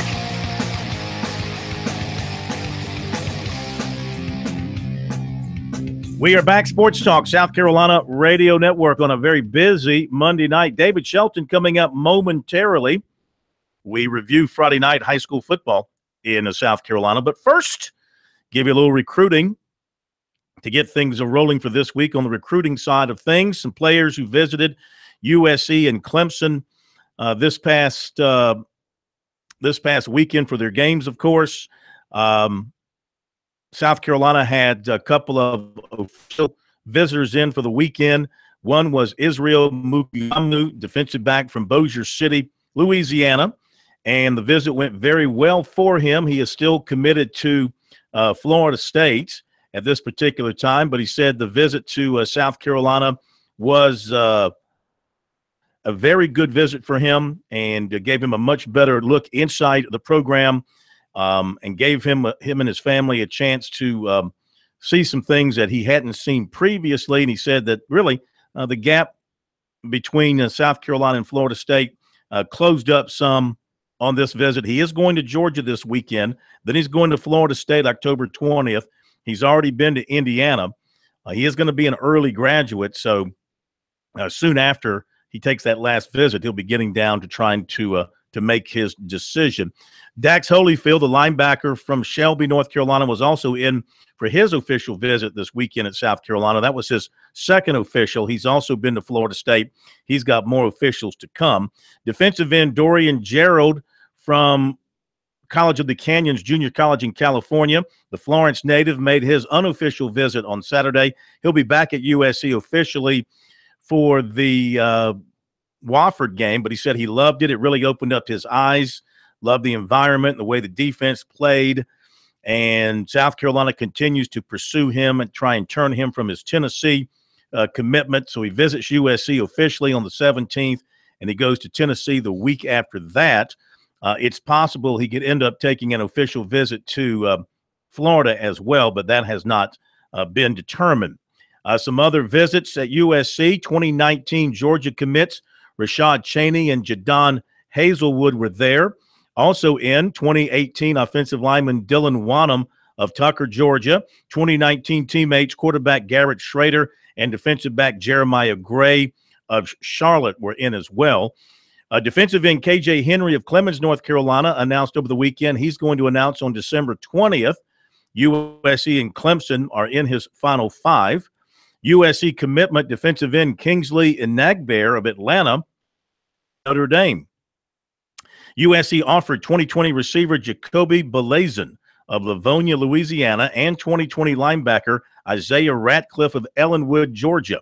We are back, Sports Talk, South Carolina Radio Network, on a very busy Monday night. David Shelton coming up momentarily. We review Friday night high school football in South Carolina. But first, give you a little recruiting to get things rolling for this week on the recruiting side of things. Some players who visited USC and Clemson this past weekend for their games, of course. South Carolina had a couple of official visitors in for the weekend. One was Israel Mukuamu, defensive back from Bossier City, Louisiana, and the visit went very well for him. He is still committed to Florida State at this particular time, but he said the visit to South Carolina was a very good visit for him and gave him a much better look inside the program and gave him and his family a chance to see some things that he hadn't seen previously. And he said that really the gap between South Carolina and Florida State closed up some on this visit. He is going to Georgia this weekend. Then he's going to Florida State October 20th. He's already been to Indiana. He is going to be an early graduate, so soon after he takes that last visit, he'll be getting down to trying to make his decision. Dax Holyfield, the linebacker from Shelby, North Carolina, was also in for his official visit this weekend at South Carolina. That was his second official. He's also been to Florida State. He's got more officials to come. Defensive end Dorian Gerald from College of the Canyons Junior College in California. The Florence native made his unofficial visit on Saturday. He'll be back at USC officially for the Wofford game, but he said he loved it. It really opened up his eyes, loved the environment, the way the defense played, and South Carolina continues to pursue him and try and turn him from his Tennessee commitment. So he visits USC officially on the 17th, and he goes to Tennessee the week after that. It's possible he could end up taking an official visit to Florida as well, but that has not been determined. Some other visits at USC, 2019 Georgia commits Rashad Cheney and Jadon Hazelwood were there. Also in 2018, offensive lineman Dylan Wanham of Tucker, Georgia. 2019 teammates quarterback Garrett Schrader and defensive back Jeremiah Gray of Charlotte were in as well. Defensive end KJ Henry of Clemens, North Carolina, announced over the weekend he's going to announce on December 20th. USC and Clemson are in his final five. USC commitment defensive end Kingsley Enagbare of Atlanta, Notre Dame. USC offered 2020 receiver Jacoby Blazin of Livonia, Louisiana, and 2020 linebacker Isaiah Ratcliffe of Ellenwood, Georgia.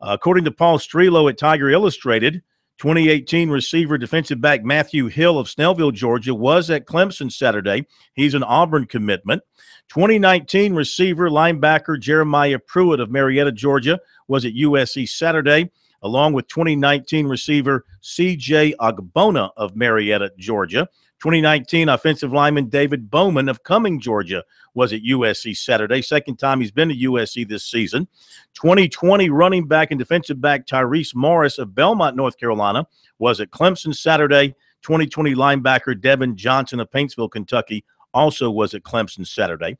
According to Paul Strelo at Tiger Illustrated, 2018 receiver defensive back Matthew Hill of Snellville, Georgia, was at Clemson Saturday. He's an Auburn commitment. 2019 receiver linebacker Jeremiah Pruitt of Marietta, Georgia, was at USC Saturday, along with 2019 receiver C.J. Agbona of Marietta, Georgia. 2019 offensive lineman David Bowman of Cumming, Georgia, was at USC Saturday. Second time he's been to USC this season. 2020 running back and defensive back Tyrese Morris of Belmont, North Carolina, was at Clemson Saturday. 2020 linebacker Devin Johnson of Paintsville, Kentucky, also was at Clemson Saturday.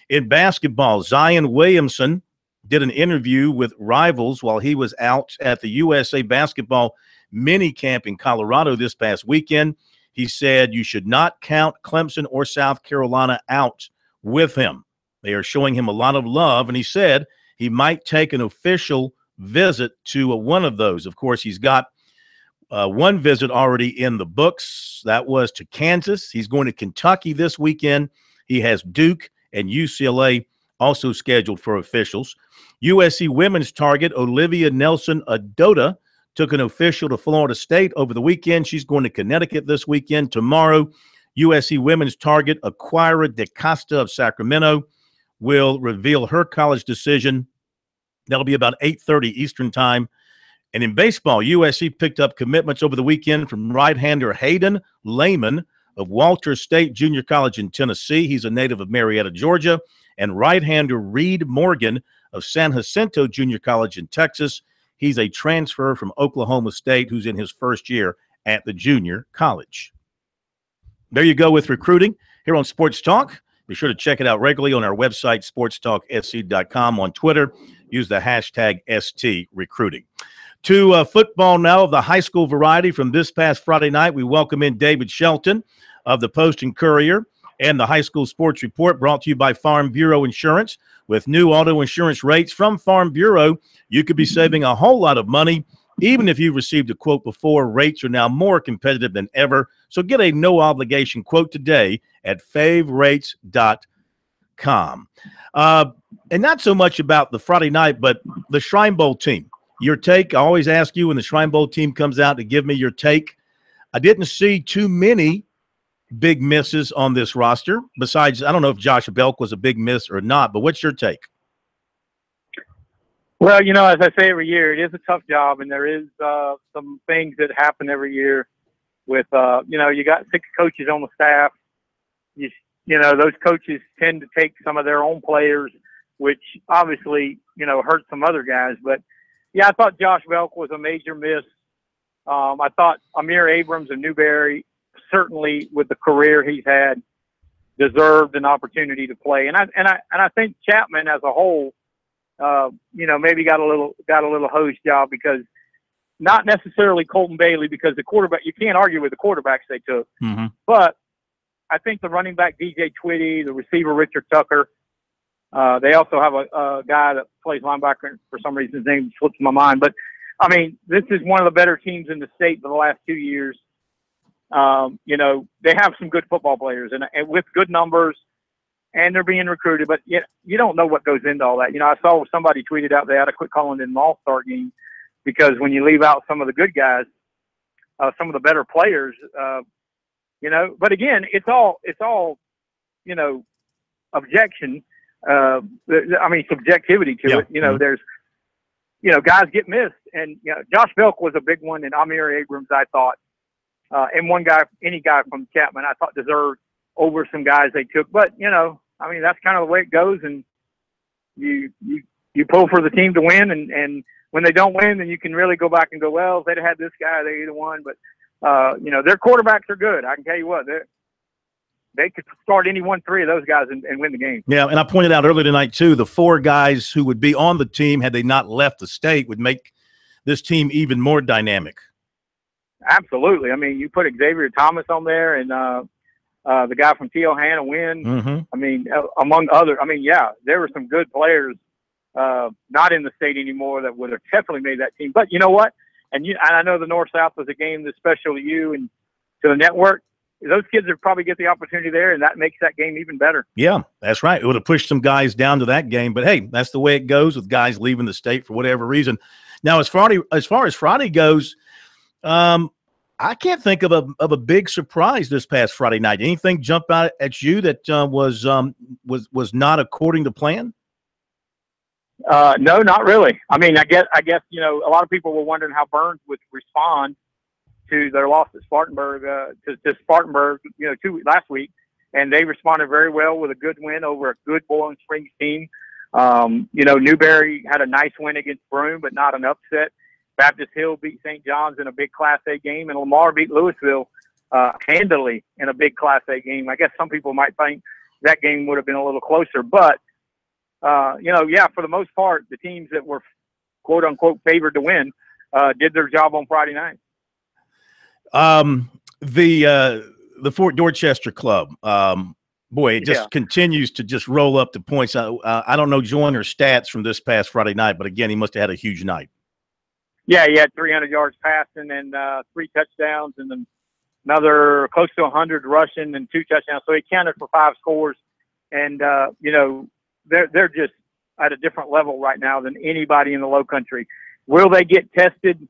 In basketball, Zion Williamson did an interview with Rivals while he was out at the USA Basketball mini camp in Colorado this past weekend. He said you should not count Clemson or South Carolina out with him. They are showing him a lot of love, and he said he might take an official visit to one of those. Of course, he's got one visit already in the books. That was to Kansas. He's going to Kentucky this weekend. He has Duke and UCLA also scheduled for officials. USC women's target Olivia Nelson-Adota took an official to Florida State over the weekend. She's going to Connecticut this weekend. Tomorrow, USC women's target Aquira DeCosta of Sacramento will reveal her college decision. That'll be about 8:30 Eastern time. And in baseball, USC picked up commitments over the weekend from right-hander Hayden Lehman of Walter State Junior College in Tennessee. He's a native of Marietta, Georgia. And right-hander Reed Morgan of San Jacinto Junior College in Texas. He's a transfer from Oklahoma State who's in his first year at the junior college. There you go with recruiting here on Sports Talk. Be sure to check it out regularly on our website, sportstalksc.com, on Twitter. Use the hashtag STRecruiting. To football now of the high school variety from this past Friday night, we welcome in David Shelton of the Post and Courier and the High School Sports Report, brought to you by Farm Bureau Insurance. With new auto insurance rates from Farm Bureau, you could be saving a whole lot of money. Even if you received a quote before, rates are now more competitive than ever. So get a no-obligation quote today at favrates.com. And not so much about the Friday night, but the Shrine Bowl team. Your take, I always ask you when the Shrine Bowl team comes out to give me your take. I didn't see too many big misses on this roster. Besides, I don't know if Josh Belk was a big miss or not, but what's your take? Well, as I say every year, it is a tough job, and there is some things that happen every year with, you got 6 coaches on the staff. Those coaches tend to take some of their own players, which obviously, hurt some other guys. But, yeah, I thought Josh Belk was a major miss. I thought Amir Abrams of Newberry, certainly with the career he's had, deserved an opportunity to play. And I think Chapman as a whole, maybe got a little hose job because not necessarily Colton Bailey, because the quarterback, you can't argue with the quarterbacks they took, but I think the running back DJ Twitty, the receiver Richard Tucker, they also have a guy that plays linebacker. For some reason, his name slips my mind, but I mean, this is one of the better teams in the state for the last 2 years. They have some good football players and with good numbers, and they're being recruited, but you don't know what goes into all that. I saw somebody tweeted out they had to quit calling it an all-star game because when you leave out some of the good guys, some of the better players, but again, it's all objection. Subjectivity to it. There's, guys get missed, and Josh Belk was a big one, and Amir Abrams, I thought, and any guy from Chapman, I thought deserved over some guys they took. But that's kind of the way it goes, and you pull for the team to win, and when they don't win, then you can really go back and go, well, if they'd have had this guy, they'd have won. But their quarterbacks are good. I can tell you what, they could start any 1-3 of those guys and win the game. Yeah, and I pointed out earlier tonight too, the 4 guys who would be on the team had they not left the state would make this team even more dynamic. Absolutely. I mean, you put Xavier Thomas on there, and the guy from T.O. Wynn. I mean, among other. I mean, yeah, there were some good players not in the state anymore that would have definitely made that team. But you know what? And I know the North-South was a game that's special to you and to the network. Those kids would probably get the opportunity there, and that makes that game even better. Yeah, that's right. It would have pushed some guys down to that game. But, hey, that's the way it goes with guys leaving the state for whatever reason. Now, as far as Friday goes, I can't think of a big surprise this past Friday night. Anything jump out at you that was not according to plan? No, not really. I mean, I guess a lot of people were wondering how Burns would respond to their loss at Spartanburg to Spartanburg, last week, and they responded very well with a good win over a good Bowling Springs team. Newberry had a nice win against Broome, but not an upset. Baptist Hill beat St. John's in a big Class A game, and Lamar beat Louisville handily in a big Class A game. I guess some people might think that game would have been a little closer, but for the most part, the teams that were quote unquote favored to win did their job on Friday night. The Fort Dorchester club, it just continues to just roll up the points. I don't know Joyner's stats from this past Friday night, but again, he must have had a huge night. Yeah, he had 300 yards passing and 3 touchdowns, and then another close to 100 rushing and 2 touchdowns. So he counted for 5 scores, and they're just at a different level right now than anybody in the Low Country. Will they get tested?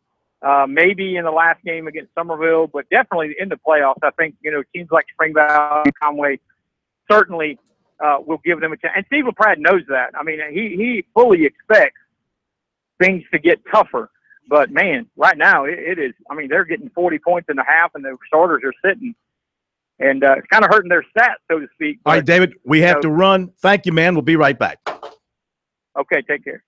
Maybe in the last game against Somerville, but definitely in the playoffs. I think teams like Spring Valley, Conway certainly will give them a chance. And Steve LaPrade knows that. I mean, he fully expects things to get tougher. But, man, right now it is. I mean, they're getting 40 points in the half, and the starters are sitting. And it's kind of hurting their stats, so to speak. All right, David, we have to run. Thank you, man. We'll be right back. Okay, take care.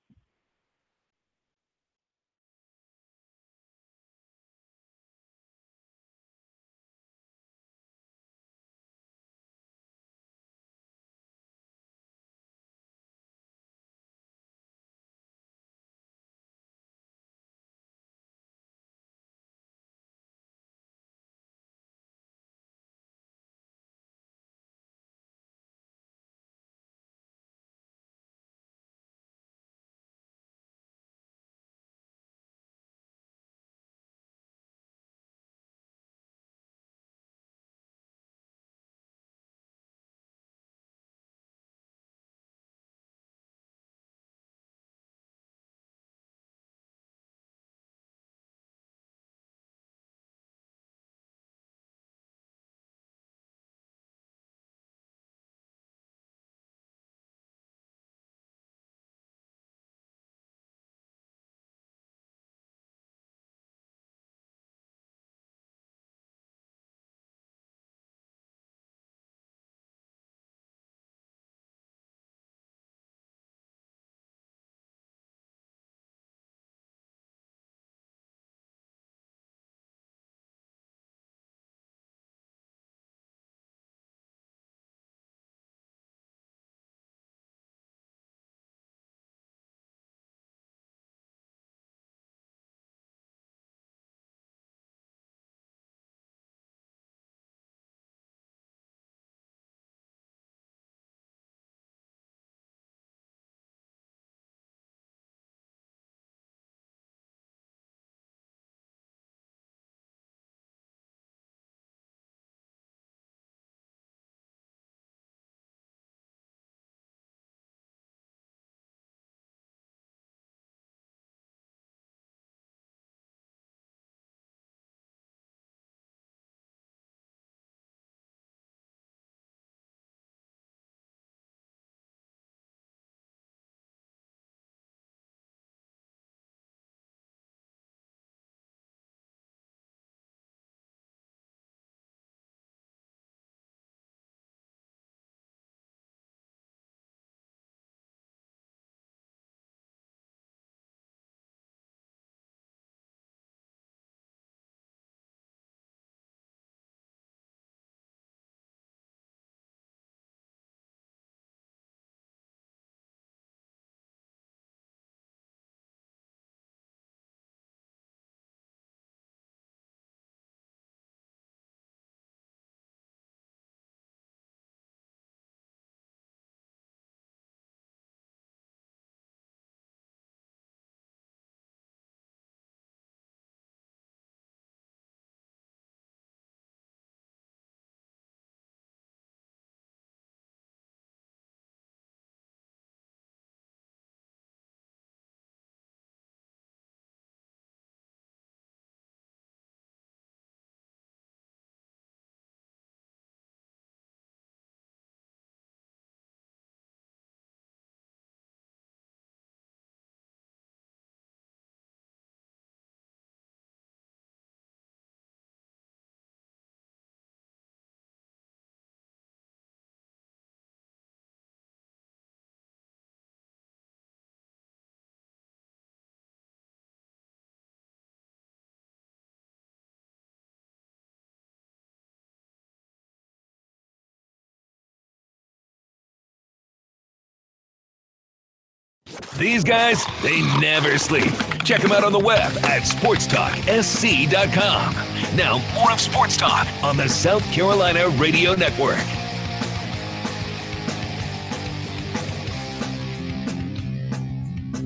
These guys, they never sleep. Check them out on the web at SportsTalkSC.com. Now, more of Sports Talk on the South Carolina Radio Network.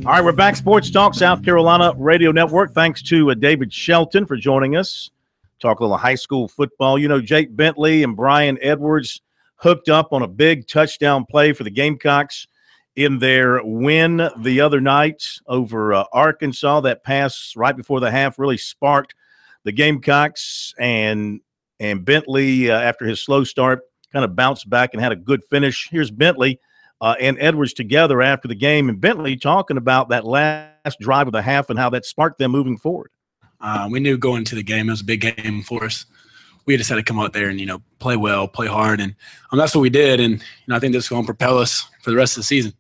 All right, we're back. Sports Talk, South Carolina Radio Network. Thanks to David Shelton for joining us. Talk a little high school football. You know, Jake Bentley and Brian Edwards hooked up on a big touchdown play for the Gamecocks in their win the other night over Arkansas. That pass right before the half really sparked the Gamecocks, and Bentley, after his slow start, kind of bounced back and had a good finish. Here's Bentley and Edwards together after the game, and Bentley talking about that last drive of the half and how that sparked them moving forward. We knew going into the game, it was a big game for us. We just had to come out there and, play well, play hard, and that's what we did. And, I think this is going to propel us for the rest of the season.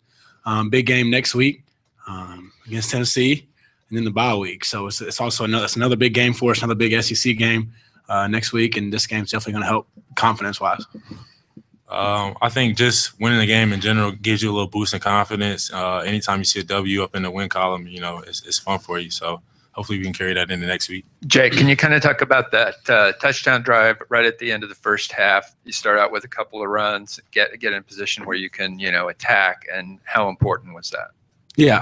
Big game next week against Tennessee, and then the bye week. So it's also another big game for us, another big SEC game next week, and this game's definitely going to help confidence-wise. I think just winning the game in general gives you a little boost in confidence. Anytime you see a W up in the win column, it's fun for you. So hopefully we can carry that into next week. Jake, can you kind of talk about that touchdown drive right at the end of the first half? You start out with a couple of runs, get in a position where you can, attack, and how important was that? Yeah,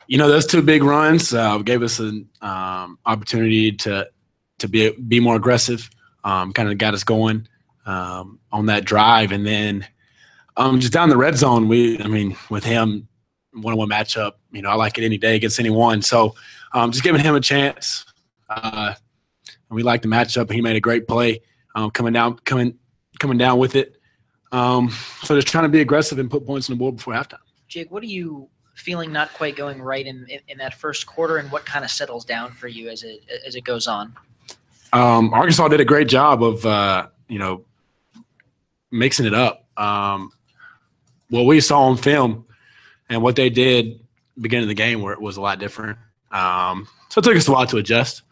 those two big runs gave us an opportunity to be more aggressive, kind of got us going on that drive. And then just down the red zone, with him, one-on-one matchup, I like it any day against anyone. So just giving him a chance. And we like the matchup. He made a great play coming down with it. So just trying to be aggressive and put points on the board before halftime. Jake, what are you feeling not quite going right in that first quarter, and what kind of settles down for you as it goes on? Arkansas did a great job of mixing it up. What we saw on film and what they did beginning of the game where it was a lot different. So it took us a while to adjust.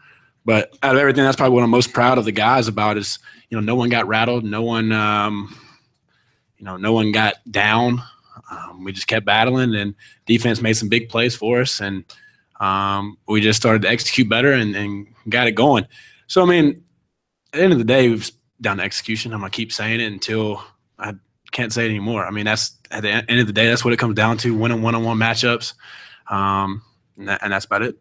But out of everything, that's probably what I'm most proud of the guys about is, no one got rattled. No one, no one got down. We just kept battling, and defense made some big plays for us. And we just started to execute better and got it going. So, at the end of the day, we've down to execution. I'm going to keep saying it until I can't say it anymore. That's at the end of the day, that's what it comes down to, winning one-on-one matchups. And that's about it.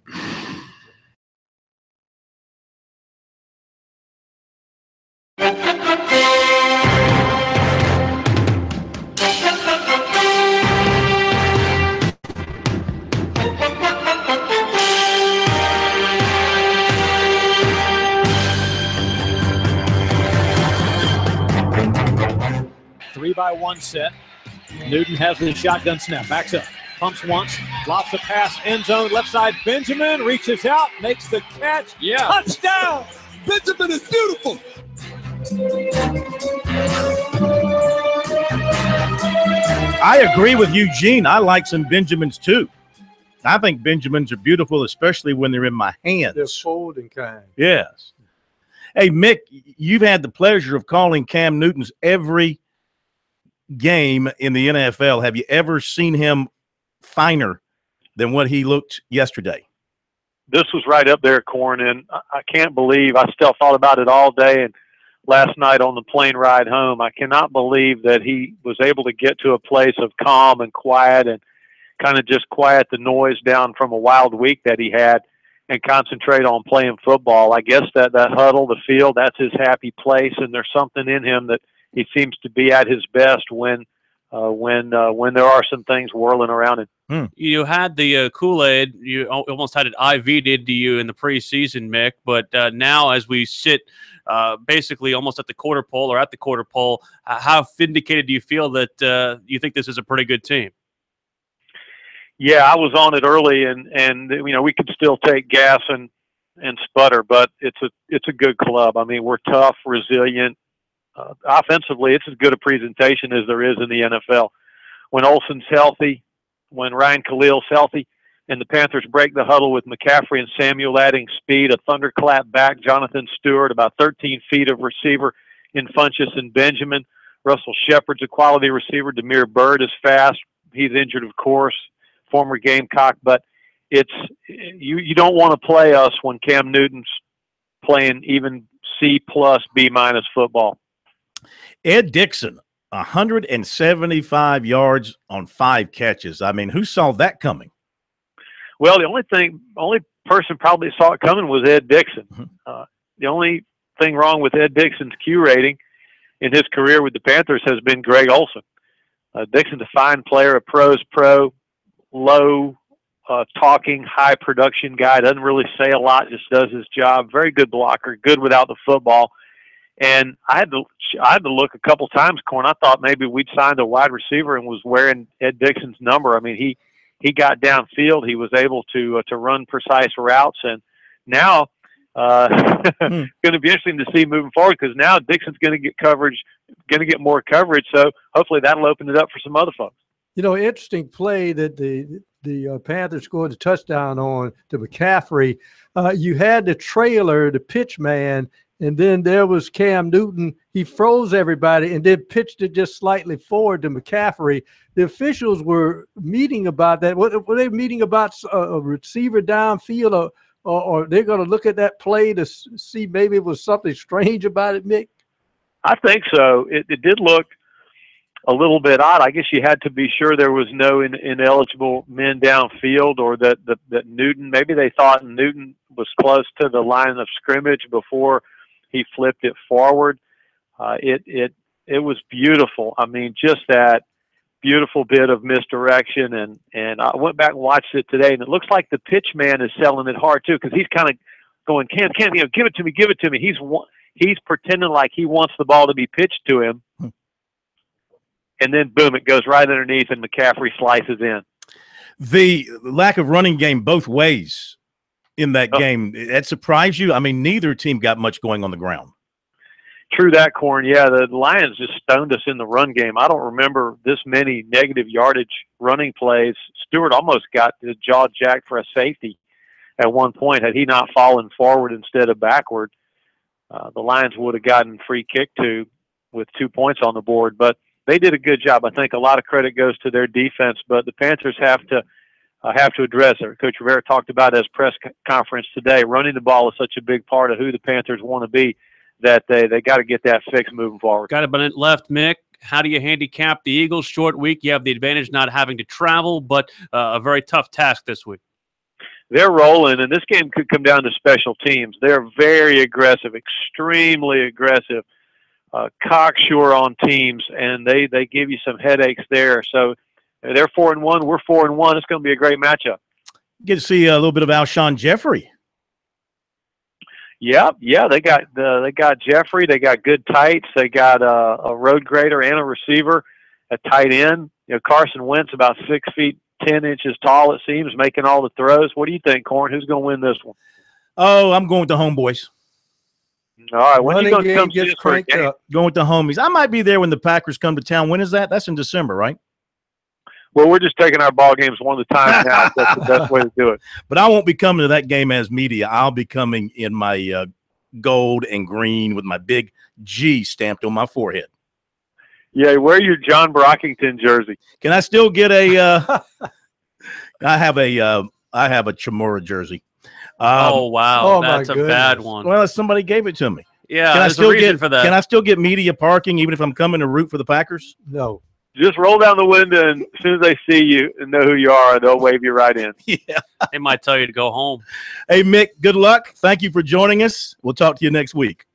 By one set. Newton has the shotgun snap, backs up, pumps once, drops a pass, end zone, left side. Benjamin reaches out, makes the catch. Yeah. Touchdown! Benjamin is beautiful. I agree with Eugene. I like some Benjamins too. I think Benjamins are beautiful, especially when they're in my hands. They're folding kind. Yes. Hey, Mick, you've had the pleasure of calling Cam Newton's every game in the NFL. Have you ever seen him finer than what he looked yesterday? This was right up there, Corn, and I can't believe I still thought about it all day and last night on the plane ride home. I cannot believe that he was able to get to a place of calm and quiet and kind of just quiet the noise down from a wild week that he had and concentrate on playing football. I guess that huddle, the field, that's his happy place, and there's something in him that he seems to be at his best when there are some things whirling around him. You had the Kool-Aid. You almost had it IV'd to you in the preseason, Mick. But now, as we sit basically almost at the quarter pole, how vindicated do you feel that you think this is a pretty good team? Yeah, I was on it early, and we could still take gas and sputter, but it's a good club. We're tough, resilient. Offensively, it's as good a presentation as there is in the NFL. When Olsen's healthy, when Ryan Khalil's healthy, and the Panthers break the huddle with McCaffrey and Samuel adding speed, a thunderclap back, Jonathan Stewart, about 13 feet of receiver in Funchess and Benjamin. Russell Shepard's a quality receiver. Demir Bird is fast. He's injured, of course. former Gamecock, but it's you don't want to play us when Cam Newton's playing even C+, B- football. Ed Dixon, 175 yards on 5 catches. I mean, who saw that coming? Well, the only person probably saw it coming was Ed Dixon. The only thing wrong with Ed Dixon's Q rating in his career with the Panthers has been Greg Olson. Dixon's a fine player, a pro's pro, low talking, high production guy. Doesn't really say a lot, just does his job. Very good blocker, good without the football. And I had to look a couple times, Corn. I thought maybe we'd signed a wide receiver and was wearing Ed Dixon's number. I mean, he got downfield. He was able to run precise routes, and now going to be interesting to see moving forward because now Dixon's going to get coverage, going to get more coverage. So hopefully that'll open it up for some other folks. You know, interesting play that the Panthers scored a touchdown on to McCaffrey. You had the trailer, the pitch man, and then there was Cam Newton. He froze everybody and then pitched it just slightly forward to McCaffrey. The officials were meeting about that. Were they meeting about a receiver downfield, or they're going to look at that play to see maybe it was something strange about it, Mick? I think so. It did look a little bit odd. I guess you had to be sure there was no ineligible men downfield, or that Newton, maybe they thought Newton was close to the line of scrimmage before he flipped it forward. It was beautiful. I mean, just that beautiful bit of misdirection. And I went back and watched it today, and it looks like the pitch man is selling it hard too, because he's kind of going, Cam, you know, give it to me. He's pretending like he wants the ball to be pitched to him. And then, boom, it goes right underneath, and McCaffrey slices in. The lack of running game both ways in that game, that surprised you? I mean, neither team got much going on the ground. True that, Corn. Yeah, the Lions just stoned us in the run game. I don't remember this many negative yardage running plays. Stewart almost got the jaw jacked for a safety at one point. Had he not fallen forward instead of backward, the Lions would have gotten free kick to with 2 points on the board. But they did a good job. I think a lot of credit goes to their defense, but the Panthers have to address it. Coach Rivera talked about at his press conference today. Running the ball is such a big part of who the Panthers want to be that they got to get that fixed moving forward. Got a minute left, Mick. How do you handicap the Eagles? Short week. You have the advantage not having to travel, but a very tough task this week. They're rolling, and this game could come down to special teams. They're very aggressive, extremely aggressive, cocksure on teams, and they give you some headaches there. So they're 4-1. We're 4-1. It's going to be a great matchup. Get to see a little bit of Alshon Jeffrey. Yeah. They got Jeffrey. They got good tights. They got a road grader and a receiver, a tight end. You know, Carson Wentz about 6 feet 10 inches tall. It seems, making all the throws. What do you think, Corn? Who's going to win this one? Oh, I'm going with the homeboys. All right, when are you going to come see us for a game? Going with the homies. I might be there when the Packers come to town. When is that? That's in December, right? Well, we're just taking our ball games one at a time now. That's the best way to do it. But I won't be coming to that game as media. I'll be coming in my gold and green with my big G stamped on my forehead. Yeah, wear your John Brockington jersey. Can I still get a I have a Chamorro jersey. Oh, wow. Oh, that's a bad one. Well, somebody gave it to me. Yeah, can I there's still a reason get, for that. Can I still get media parking even if I'm coming to root for the Packers? No. Just roll down the window, and as soon as they see you and know who you are, they'll wave you right in. Yeah. They might tell you to go home. Hey, Mick, good luck. Thank you for joining us. We'll talk to you next week.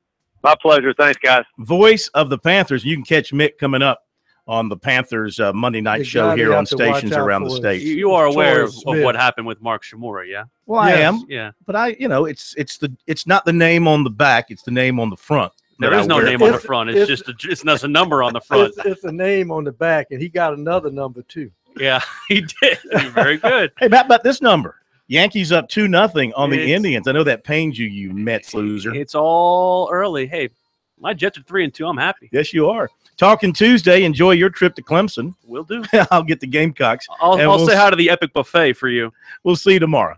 My pleasure. Thanks, guys. Voice of the Panthers. You can catch Mick coming up on the Panthers Monday night show here on stations around the state. You are aware of what happened with Mark Shimura, yeah? Well, Yes. I am. Yeah. But it's not the name on the back, it's the name on the front. There is no name on the front. It's just a number on the front. It's a name on the back, and he got another number too. Yeah, he did. Very good. Hey, how about this number? Yankees up 2-0 on the Indians. I know that pains you, you Mets loser. It's all early. Hey, my Jets are 3-2. I'm happy. Yes, you are. Talking Tuesday. Enjoy your trip to Clemson. Will do. I'll get the Gamecocks. I'll say hi to the Epic Buffet for you. We'll see you tomorrow.